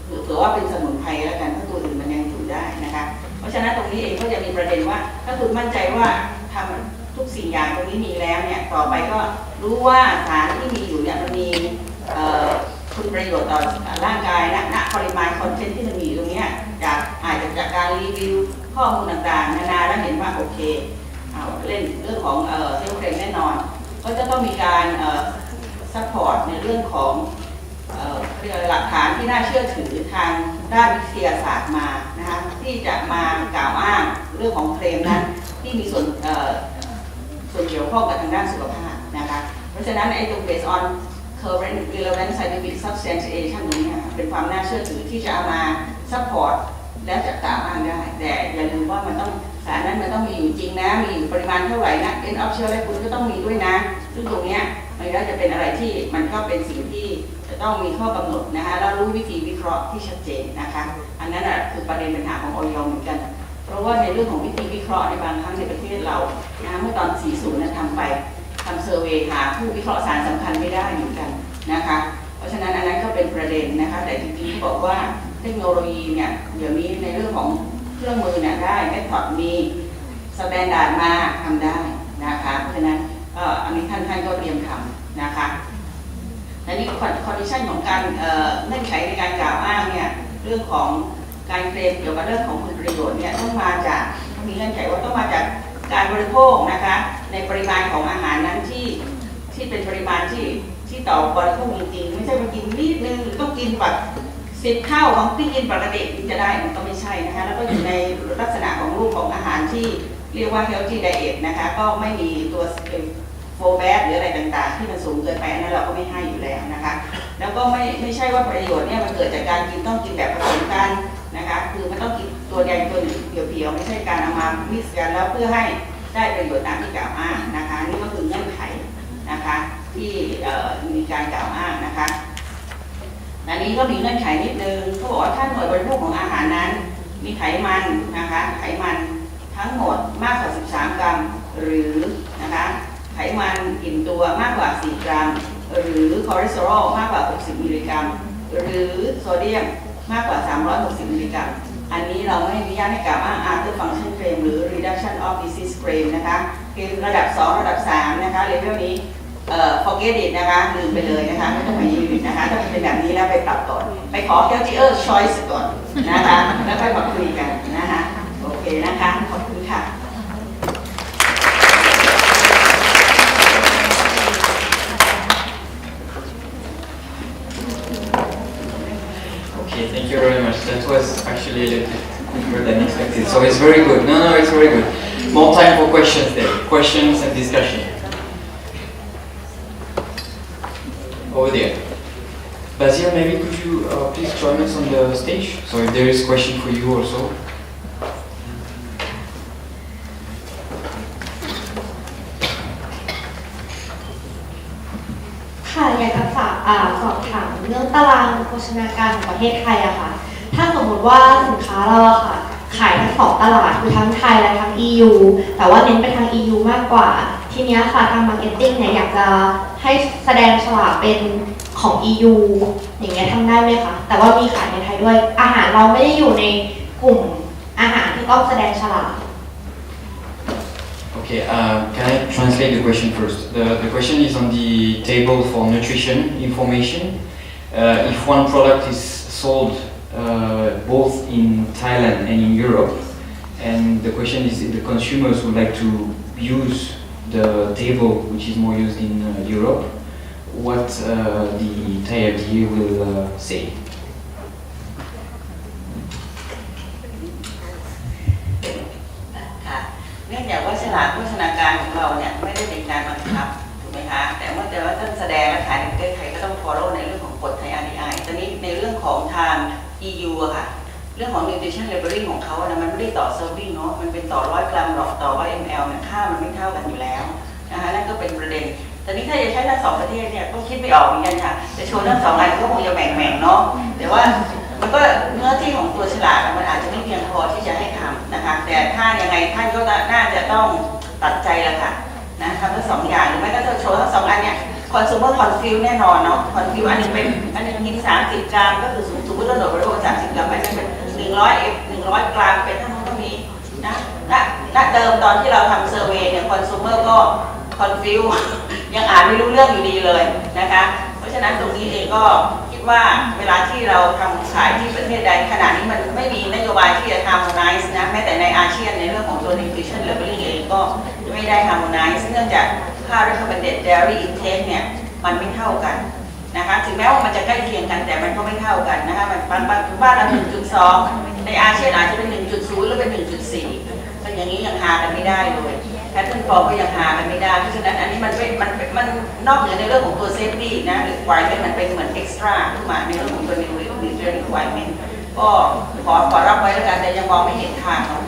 เผื่อว่าเป็นสมุนไพรแล้วกันถ้าตัวอื่นมันยังอยู่ได้นะคะเพราะฉะนั้นตรงนี้เองก็จะมีประเด็นว่าถ้าคุณมั่นใจว่าทำทุกสิ่งอย่างตรงนี้มีแล้วเนี่ยต่อไปก็รู้ว่าสารที่มีอยู่เนี่ยมันมีคุณประโยชน์ต่อร่างกายณปริมาณคอนเทนต์ที่มันมีตรงนี้อาจจะจากการรีวิวข้อมูลต่างๆนานาแล้วเห็นว่าโอเคเล่นเรื่องของเฮลท์เคลมแน่นอนก็จะต้องมีการซัพพอร์ตในเรื่องของหลักฐานที่น่าเชื่อถือทางด้านวิทยาศาสตร์มานะคะที่จะมากล่าวอ้างเรื่องของเคลมนั้นที่มีส่วนเกี่ยวข้องกับทางด้านสุขภาพนะคะเพราะฉะนั้นไอ้ตรง based on current relevant scientific substantiation ตรงนี้เป็นความน่าเชื่อถือที่จะเอามาซัพพอร์ตและจะกล่าวอ้างได้แต่อย่าลืมว่ามันต้องสารนั้นมันต้องมีอยู่จริงนะมีอยู่ปริมาณเท่าไหร่นะ end of shelf life คุณก็ต้องมีด้วยนะซึ่งตรงนี้มันก็จะเป็นอะไรที่มันก็เป็นสิ่งที่จะต้องมีข้อกำหนดนะคะแล้วรู้วิธีวิเคราะห์ที่ชัดเจนนะคะอันนั้นคือประเด็นปัญหาของอย.เหมือนกันเพราะว่าในเรื่องของวิธีวิเคราะห์ในบางครั้งในประเทศเรานะเมื่อตอน 40 นั้นทำเซอร์เวย์หาผู้วิเคราะห์สารสำคัญไม่ได้เหมือนกันนะคะเพราะฉะนั้นอันนั้นก็เป็นประเด็นนะคะแต่จริงๆบอกว่าเทคโนโลยีเนี่ยเดี๋ยวนี้ในเรื่องของเครื่องมือเนี่ยได้เมธอดมีสแตนดาร์ดมาทำได้นะคะเพราะฉะนั้นอันนี้ท่านก็เตรียมทำนะคะและนี่คอนดิชันของการเงื่อนไขในการกล่าวอ้างเนี่ยเรื่องของการเคลมเกี่ยวกับเรื่องของผลประโยชน์เนี่ยต้องมาจากมีเงื่อนไขว่าต้องมาจากการบริโภคนะคะในปริมาณของอาหารนั้นที่เป็นปริมาณที่ต่อบริโภคจริงๆไม่ใช่มากินนิดนึงหรือต้องกินแบบ10 เท่าของที่กินปกติจะได้มันก็ไม่ใช่นะคะแล้วก็อยู่ในลักษณะของรูปของอาหารที่เรียกว่า healthy diet นะคะก็ไม่มีตัวโฟแบสหรืออะไรต่างๆที่มันสูงเกินไปนั้นเราก็ไม่ให้อยู่แล้วนะคะแล้วก็ไม่ใช่ว่าประโยชน์เนี่ยมันเกิดจากการกินต้องกินแบบผสมกันนะคะคือมันต้องกินตัวใดตัวหนึ่งเพียวๆไม่ใช่การเอามามิกซ์กันแล้วเพื่อให้ได้ประโยชน์ตามที่กล่าวอ้างนะคะนี่ก็คือเงื่อนไขนะคะ ที่มีการกล่าวอ้างนะคะอันนี้ก็มีเงื่อนไขนิดนึงเขาบอกว่าถ้าหน่วยบริโภคของอาหารนั้นมีไขมันนะคะไขมันทั้งหมดมากกว่า 13 กรัมหรือนะคะไขมันอิ่มตัวมากกว่า 4 กรัมหรือคอเลสเตอรอลมากกว่า 60 มิลลิกรัมหรือโซเดียมมากกว่า 360 มิลลิกรัมอันนี้เราไม่อนุญาตให้กล่าวอ้าง after function claim หรือ reduction of disease claim นะคะคือระดับ 2 ระดับ 3 นะคะเลเวลนี้forget it นะคะลืมไปเลยนะคะไม่ต้องมายืนนะคะถ้าเป็นแบบนี้แล้วไปปรับก่อนไปขอ healthier choice ก่อนนะคะแล้วค่อยมาคุยกันนะคะโอเคนะคะขอบคุณค่ะ Okay, thank you very much. That was actually a little bit quicker than expected. So it's very good. No, it's very good. More time for questions there. Questions and discussion. Over there. Basil, maybe could you please join us on the stage? So if there is a question for you also. ค่ะอยากจะสอบถามเรื่องตารางโภชนาการของประเทศไทยอะค่ะถ้าสมมติว่าสินค้าเราอะค่ะขายทั้ง2ตลาดคือทั้งไทยและทั้ง EU แต่ว่าเน้นไปทาง EU มากกว่าทีนี้ค่ะทางมาร์เก็ตติ้งเนี่ยอยากจะให้แสดงฉลากเป็นของ EU อย่างเงี้ยทำได้ไหมคะแต่ว่ามีขายในไทยด้วยอาหารเราไม่ได้อยู่ในกลุ่มอาหารที่ต้องแสดงฉลาก Okay, can I translate the question first? The question is on the table for nutrition information. If one product is sold both in Thailand and in Europe, and the question is if the consumers would like to use the table which is more used in Europe, what the Thai FDA will say. เนื่องจากว่าฉลากโภชนาการของเราเนี่ยไม่ได้เป็นการบังคับถูกไหมคะแต่ว่าท่านแสดงและขายในประเทศไทยก็ต้อง follow ในเรื่องของกฎไทย RDI ตอนนี้ในเรื่องของทาง EU อะค่ะเรื่องของ nutrition labeling ของเขานะมันไม่ได้ต่อ serving เนาะมันเป็นต่อ100 กรัมหรอกต่อ100 ml เนี่ยค่ามันไม่เท่ากันอยู่แล้วนะคะนั่นก็เป็นประเด็นตอนนี้ถ้าจะใช้ทั้ง2ประเทศเนี่ยก็คิดไม่ออกเหมือนกันค่ะจะโชว์ทั้ง2อันก็คงจะแบ่งๆเนาะแต่ว่ามันก็เนื้อที่ของตัวฉลากมันอาจจะไม่เพียงพอที่จะให้ทำนะคะแต่ถ้ายังไงท่านก็น่าจะต้องตัดใจละค่ะนะทำทั้ง2อย่างหรือไม่ก็จะโชว์ทั้ง2อันเนี่ย consumer confuse แน่นอนเนาะ confuse อันนึงเป็นอันนึงกิน30 กรัมก็คือสมมติเราโดดบริโภค30 กรัมไปนั่นเป็น100 กรัมเป็นทั้งหมดนี้นะเดิมตอนที่เราทำเซอร์เวย์เนี่ย consumer ก็ confuse ยังอ่านไม่รู้เรื่องอยู่ดีเลยนะคะเพราะฉะนั้นตรงนี้เองก็คิดว่าเวลาที่เราทำขายที่ประเทศใดขณะนี้มันไม่มีนโยบายที่จะ harmonize นะแม้แต่ในอาเซียนในเรื่องของตัว nutrition labeling เองก็ไม่ได้ harmonize เนื่องจากค่า recommended dairy intake เนี่ยมันไม่เท่ากันนะคะถึงแม้ว่ามันจะใกล้เคียงกันแต่มันก็ไม่เท่ากันนะคะมันบ้านเรา 1.2 ในอาเซียนอาจจะเป็น 1.0 หรือเป็น 1.4 เป็นอย่างนี้ยังหากันไม่ได้เลยแพทเทิร์นฟอร์มก็ยังหากันไม่ได้เพราะฉะนั้นอันนี้มันนอกเหนือในเรื่องของตัว safety นะหรือ requirement มันเป็นเหมือน extra ขึ้นมาในเรื่องของตัว nutrition requirement ก็ขอรับไว้แล้วกันแต่ยังมองไม่เห็นทางเนาะ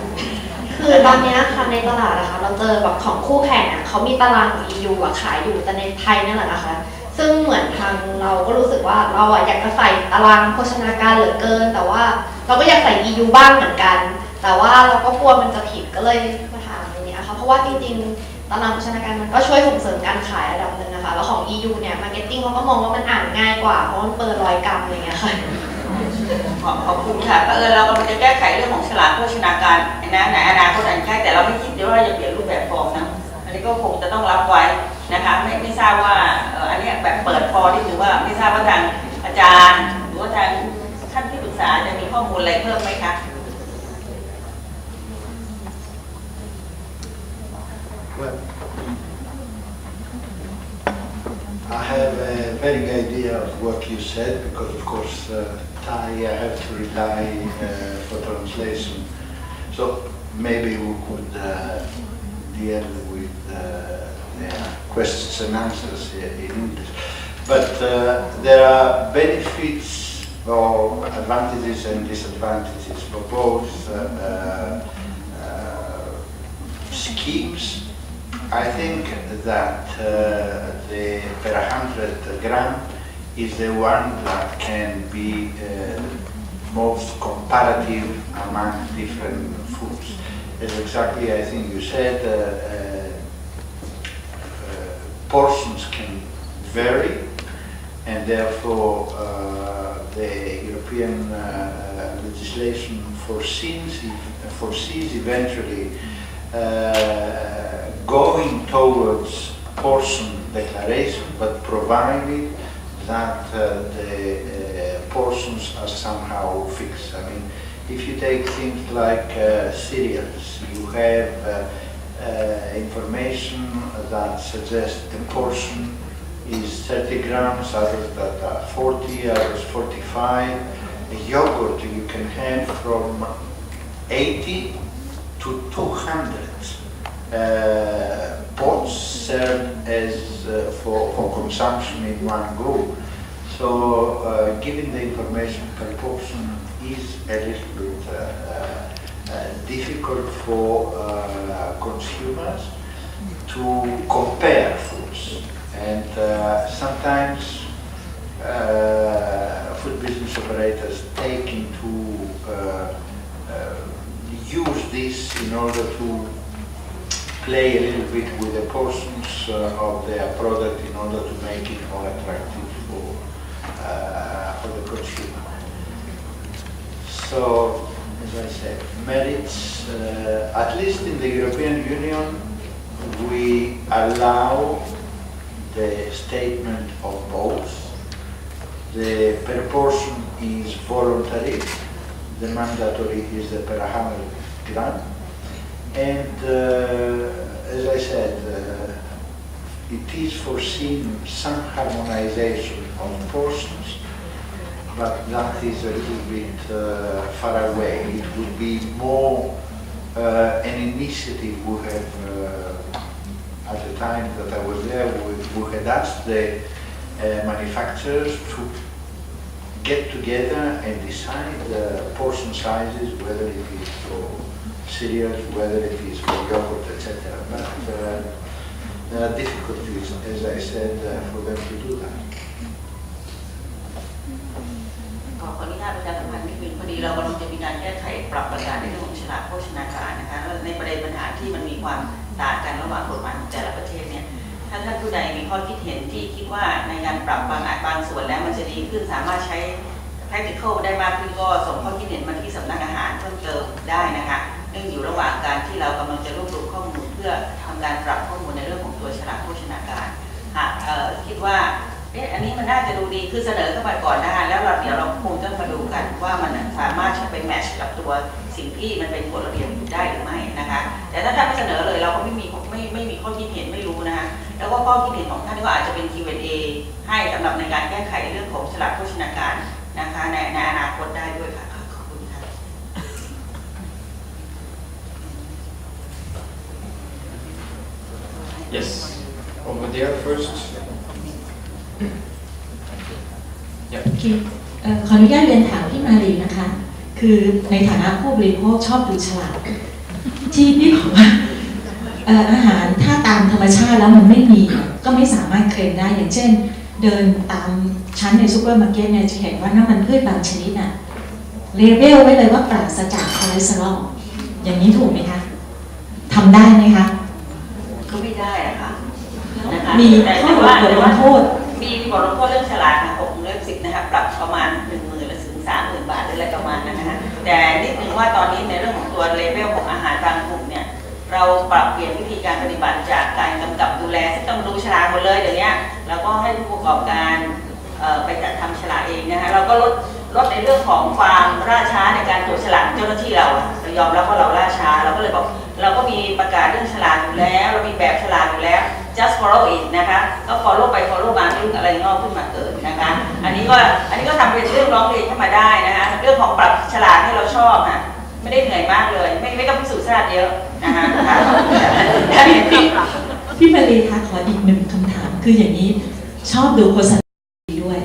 คือตอนนี้ค่ะในตลาดนะคะเราเจอแบบของคู่แข่งเขามีตารางของ EU ขายอยู่แต่ในไทยนั่นแหละนะคะซึ่งเหมือนทางเราก็รู้สึกว่าเราอยากจะใส่ตารางโภชนาการเหลือเกินแต่ว่าเราก็อยากใส่ EU บ้างเหมือนกันแต่ว่าเราก็กลัวมันจะผิดก็เลยมาถามอย่างนี้ค่ะเพราะว่าจริงๆตารางโภชนาการมันก็ช่วยส่งเสริมการขายระดับหนึ่งนะคะแล้วของ EU เนี่ยมาร์เก็ตติ้งเขาก็มองว่ามันอ่านง่ายกว่าเพราะมันเปิด100 กรัมอะไรเงี้ยค่ะขอบคุณค่ะเรากำลังจะแก้ไขเรื่องของฉลากโภชนาการนะในอนาคตอันใกล้แต่เราไม่คิดว่าเราจะเปลี่ยนรูปแบบฟอร์มนะอันนี้ก็คงจะต้องรับไว้นะคะไม่ทราบว่าอันนี้แบบเปิดฟอร์มที่ถือว่าไม่ทราบว่าทางอาจารย์หรือว่าทางท่านที่ปรึกษาจะมีข้อมูลอะไรเพิ่มไหมคะ Well, I have a very good idea of what you said because, of course, Thai I have to rely for translation. So maybe we could deal with the questions and answers in English. But there are benefits or advantages and disadvantages for both schemes I think that the per 100 gram is the one that can be most comparative among different foods. As exactly I think you said, portions can vary, and therefore the European legislation foresees eventually going towards portion declaration, but provided that the portions are somehow fixed. I mean, if you take things like cereals, you have information that suggests the portion is 30 grams, others that are 40, others 45. A yogurt you can have from 80 to 200 pots served as for consumption in one group. So giving the information per portion is a little bit difficult for consumers to compare foods. And sometimes food business operators take into use this in order to play a little bit with the portions of their product in order to make it more attractive for the consumer. So, as I said, merits, at least in the European Union, we allow the statement of both. The per portion is voluntary, the mandatory is the per 100 gram. And as I said, it is foreseen some harmonization of portions, but that is a little bit far away. It would be more an initiative we have, at the time that I was there, we had asked the manufacturers to get together and decide the portion sizes, whether it is for cereals, whether it is for yogurt, etc. But there are difficulties, as I said, for them to do that. ขออนุญาตประชาสัมพันธ์นิดนึงพอดีเรากำลังจะมีการแก้ไขปรับประกาศในเรื่องของฉลากโภชนาการนะคะในประเด็นปัญหาที่มันมีความต่างกันระหว่างกฎหมายของแต่ละประเทศเนี่ยถ้าท่านผู้ใดมีข้อคิดเห็นที่คิดว่าในการปรับบางส่วนแล้วมันจะดีขึ้นสามารถใช้ practical ได้มากขึ้นก็ส่งข้อคิดเห็นมาที่สำนักอาหารเพิ่มเติมได้นะคะเนื่องอยู่ระหว่างการที่เรากำลังจะรวบรวมข้อมูลเพื่อทำการปรับข้อมูลในเรื่องของตัวฉลากโภชนาการหากคิดว่าอันนี้มันน่าจะดูดีคือเสนอเข้าไปก่อนนะคะแล้วเดี๋ยวเราคงต้องมาดูกันว่ามันสามารถจะไปแมทช์กับตัวสิ่งที่มันเป็นกฎระเบียบได้หรือไม่นะคะแต่ถ้าท่านไม่เสนอเลยเราก็ไม่มีข้อคิดเห็นไม่รู้นะคะแล้วก็ข้อคิดเห็นของท่านก็อาจจะเป็น Q&A ให้สำหรับในการแก้ไขเรื่องของฉลากโภชนาการนะคะในอนาคตได้ด้วยค่ะขอบคุณค่ะ Yes, over there first. Yeah. ขออนุญาตเรียนถามพี่มาลีนะคะ คือในฐานะผู้บริโภคชอบดูฉลากที่พี่บอกว่าอาหารถ้าตามธรรมชาติแล้วมันไม่มีก็ไม่สามารถเคลมได้อย่างเช่นเดินตามชั้นในซูเปอร์มาร์เก็ตเนี่ยจะเห็นว่าน้ำมันพืชบางชนิดน่ะเลเบลไว้เลยว่าปราศจากคอเลสเตอรอลอย่างนี้ถูกไหมคะทำได้ไหมคะก็ไม่ได้อะค่ะมีข้อบทลงโทษมีบทลงโทษเรื่องฉลาดนะ6 เรื่อง 10นะคะปรับประมาณ 10,000 ถึง 30,000 บาทหรืออะไรประมาณนั้นนะคะแต่นิดนึงว่าตอนนี้ในเรื่องของตัวเลเวลของอาหารบางกลุ่มเนี่ยเราปรับเปลี่ยนวิธีการปฏิบัติจากการกำกับดูแลซึ่งต้องดูฉลากหมดเลยเดี๋ยวนี้แล้วก็ให้ผู้ประกอบการไปจัดทำฉลากเองนะคะเราก็ลดในเรื่องของความล่าช้าในการตรวจฉลากเจ้าหน้าที่เรายอมรับว่าเราล่าช้าเราก็เลยบอกเราก็มีประกาศเรื่องฉลากอยู่แล้วเรามีแบบฉลากอยู่แล้ว just follow it นะคะก็ follow ไป follow มาเรื่องอะไรงอกขึ้นมาเกิดนะคะอันนี้ก็ทำเป็นเรื่องร้องเรียนเข้ามาได้นะคะเรื่องของปรับฉลากที่เราชอบนะไม่ได้เหนื่อยมากเลยไม่ต้องพิสูจน์ทราบเยอะนะคะพี่มาลีคะขออีกหนึ่งคำถามคืออย่างนี้ชอบดูโฆษณาด้วย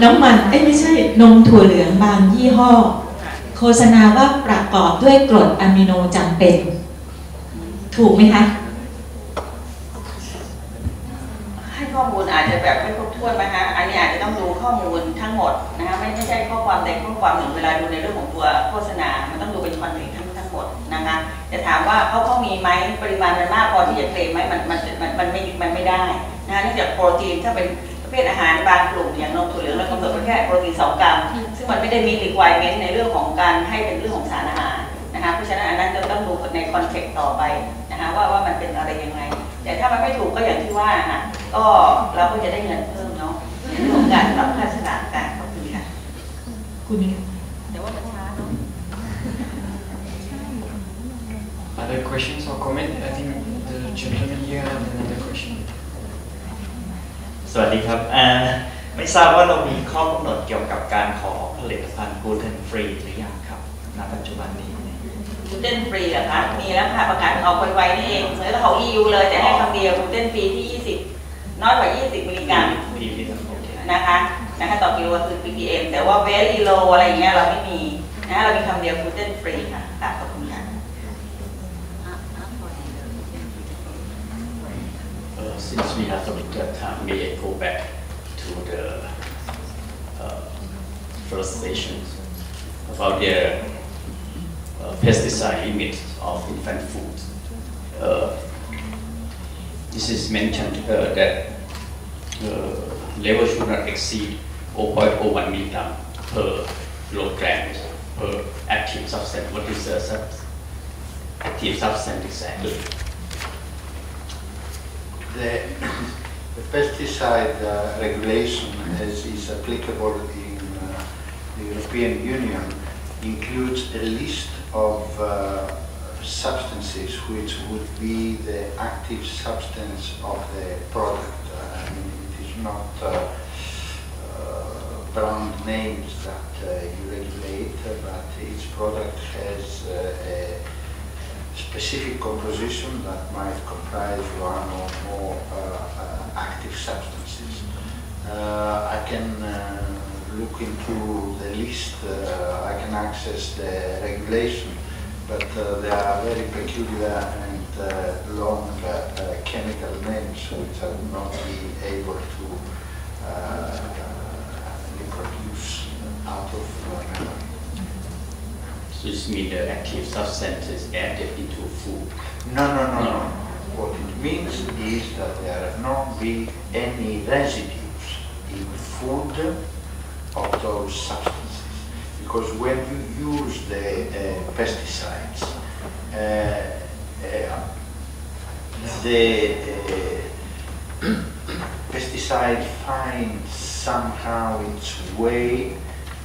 น้ำมันไม่ใช่นมถั่วเหลืองบางยี่ห้อโฆษณาว่าประกอบด้วยกรดอะมิโนจำเป็นถูกไหมคะ อมูลอาจจะแบบไม่ครบถ้วนนะคะอันนี้อาจจะต้องดูข้อมูลทั้งหมดนะคะไม่ใช่ข้อความใดข้อความหนึ่งเวลาดูในเรื่องของตัวโฆษณามันต้องดูเป็นคอนเทนต์ทั้งหมดนะคะจะถามว่าเขามีไหมปริมาณมันมากพอที่จะเคลมไหมมันไม่ได้นะคะเนื่องจากโปรตีนถ้าเป็นประเภทอาหารบางกลุ่มอย่างนมถั่วเหลืองเรากำหนดไว้แค่โปรตีน2 กรัมซึ่งมันไม่ได้มี requirement ในเรื่องของการให้เป็นเรื่องของสารอาหารนะคะเพราะฉะนั้นอันนั้นเราต้องดูในคอนเทกต์ต่อไปนะคะว่ามันเป็นอะไรยังไงแต่ถ้ามันไม่ถูกก็อย่างที่ว่าค่ะก็เราก็จะได้เงินเพิ่มเนาะในเรื่องของการปรับค่าฉลากการขอบคุณค่ะ คุณนี่ เดี๋ยวว่ามันช้าเนาะ Other questions or comment? I think the gentleman here had another question. สวัสดีครับไม่ทราบว่าเรามีข้อกำหนดเกี่ยวกับการขอผลิตภัณฑ์กลูเตนฟรีหรือยังครับณปัจจุบันนี้ กลูเตนฟรีเหรอคะมีแล้วค่ะประกาศออกไวๆนี่เองเหมือนกับของ EU เลยแต่ให้คำเดียวกลูเตนฟรีที่20น้อยกว่า20 มิลลิกรัม พี่โอเค นะคะต่อกิโลคือ ppm แต่ว่า very low อะไรอย่างเงี้ยเราไม่มีเรามีคำเดียวกลูเตนฟรีค่ะขอบคุณค่ะ Since we have limited time, may I go back to the first session about the pesticide limit of infant food. This is mentioned that level should not exceed 0.01 milligram per kilogram per active substance. What is the active substance exactly? The pesticide regulation as is applicable in the European Union includes a list of substances which would be the active substance of the product. I mean, it is not brand names that you regulate, but each product has a specific composition that might comprise one or more active substances. I can look into the list, I can access the regulation, but they are very peculiar and long chemical names which I will not be able to reproduce out of memory. So this means the active substance is added into food. No. What it means is that there not be any residues in food of those substances. Because when you use the pesticides, the pesticide finds somehow its way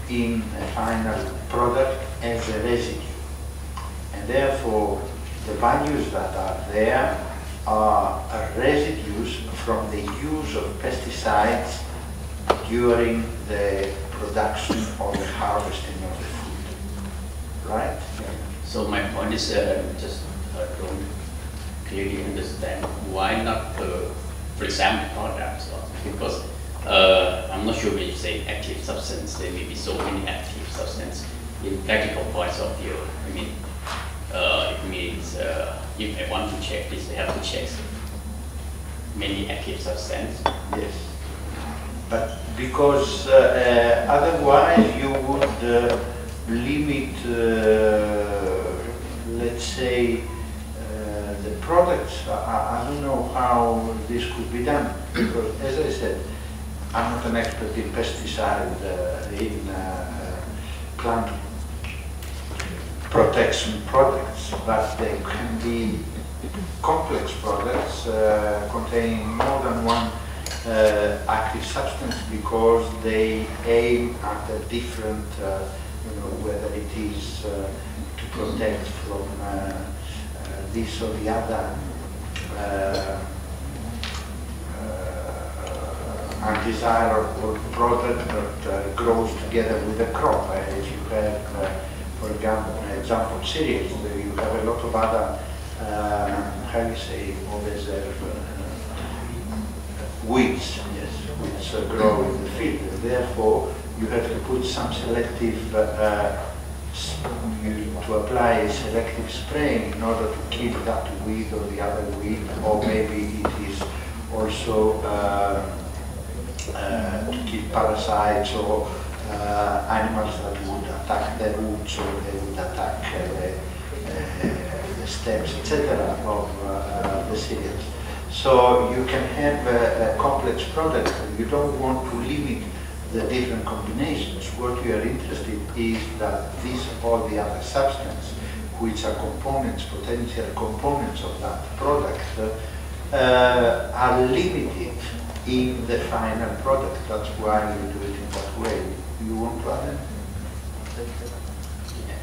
in a final product as a residue, and therefore the values that are there are residues from the use of pesticides during the production or the harvesting of the food, right? So my point is just don't clearly understand why not for example products, because I'm not sure when you say active substance, there may be so many active substances. In practical points of view, I mean, it means if I want to check this, I have to check many active substances. Yes. But because otherwise you would limit, let's say, the products. I don't know how this could be done, because as I said, I'm not an expert in pesticide, in plant protection products, but they can be complex products containing more than one active substance, because they aim at a different, whether it is to protect from this or the other undesirable product that grows together with the crop. As you have, for example, cereals, you have a lot of other, how you say, always weeds, yes, which grow in the field. And therefore, you have to put some selective, to apply a selective spraying in order to kill that weed or the other weed, or maybe it is also to kill parasites or animals that would attack the roots or they would attack the stems, etc. of the cereals. So you can have a complex product. You don't want to limit the different combinations. What you are interested is that these all the other substances, which are components, potential components of that product, are limited in the final product. That's why you do it in that way. You want to add anything?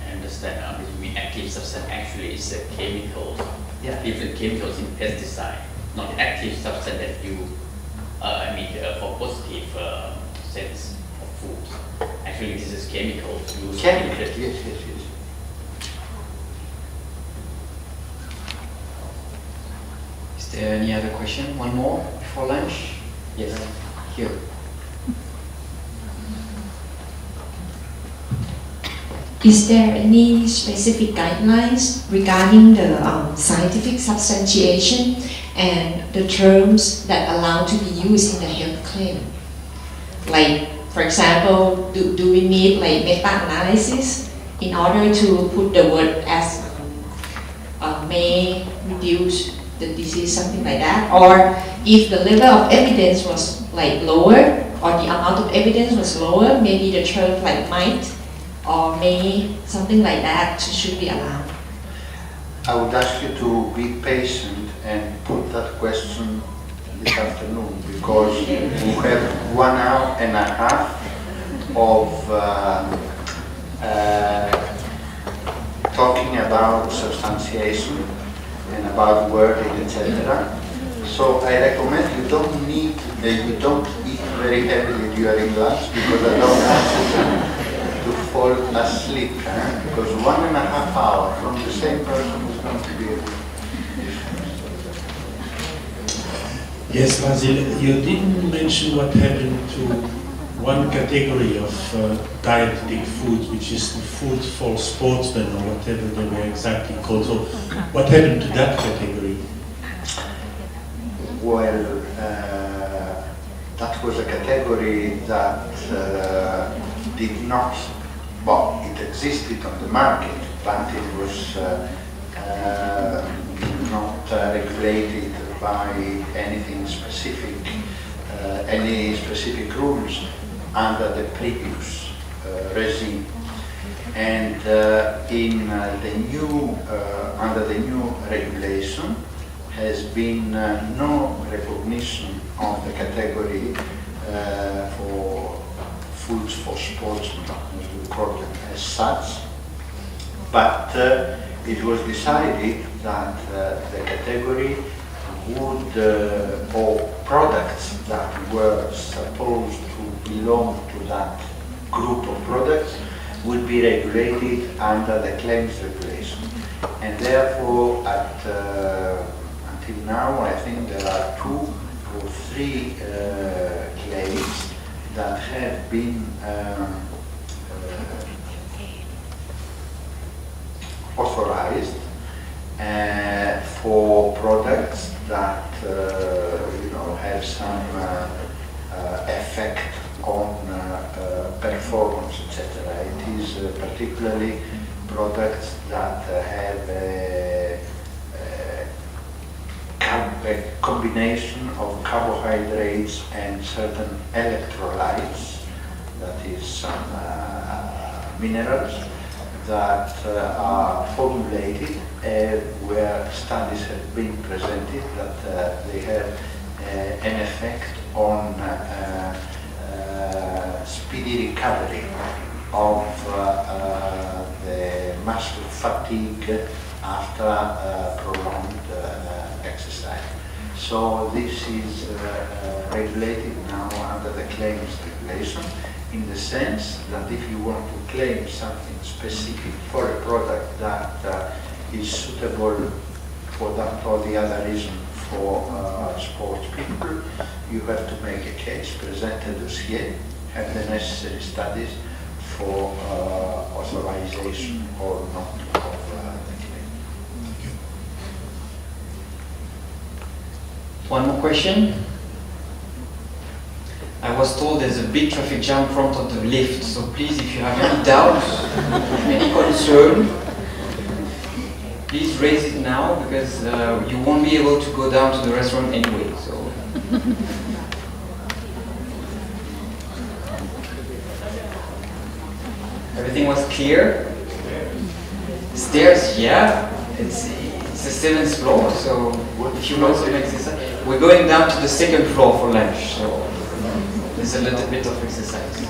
I understand. This mean active substance actually is a chemicals, Yeah. different chemicals in pesticide, not active substance that you, for positive sense of food. Actually, this is chemicals used. Chemicals, in yes, yes, yes. Is there any other question? One more before lunch? Yes, here. Is there any specific guidelines regarding the scientific substantiation and the terms that allow to be used in the health claim? Like, for example, do we need like meta-analysis in order to put the word as may reduce the disease, something like that? Or if the level of evidence was like lower, or the amount of evidence was lower, maybe the term like might or may, something like that should be allowed. I would ask you to be patient and put that question this afternoon, because we have 1 hour and a half of talking about substantiation and about wording, etc. So I recommend you don't eat very heavily during lunch, because I don't want you to fall asleep, because 1.5 hours from the same person is going to be Yes, Basil, you didn't mention what happened to one category of dietetic food, which is the food for sportsmen or whatever they were exactly called. So what happened to that category? Well, that was a category that did not, well, it existed on the market, but it was not regulated by anything specific, any specific rules under the previous regime. And in the new, under the new regulation, has been no recognition of the category for foods for sportsmen, as we call them, as such. But it was decided that the category would, or products that were supposed to belong to that group of products, would be regulated under the claims regulation. And therefore, until now, I think there are 2 or 3 claims that have been authorized for products that have some effect on performance, etc. It is particularly products that have a combination of carbohydrates and certain electrolytes, that is some minerals that are formulated where studies have been presented that they have an effect on speedy recovery of the muscle fatigue after prolonged exercise. So this is regulated now under the claims regulation, in the sense that if you want to claim something specific for a product that is suitable for that or the other reason for sports people, you have to make a case, present a dossier, have the necessary studies for authorization or not of the claim. One more question. I was told there's a big traffic jam in front of the lift, so please, if you have any doubts, any concern, please raise it now, because you won't be able to go down to the restaurant anyway. So. Everything was clear. Stairs, yeah, it's the 7th floor, so if you want some exercise, we're going down to the 2nd floor for lunch, so there's a little bit of exercise.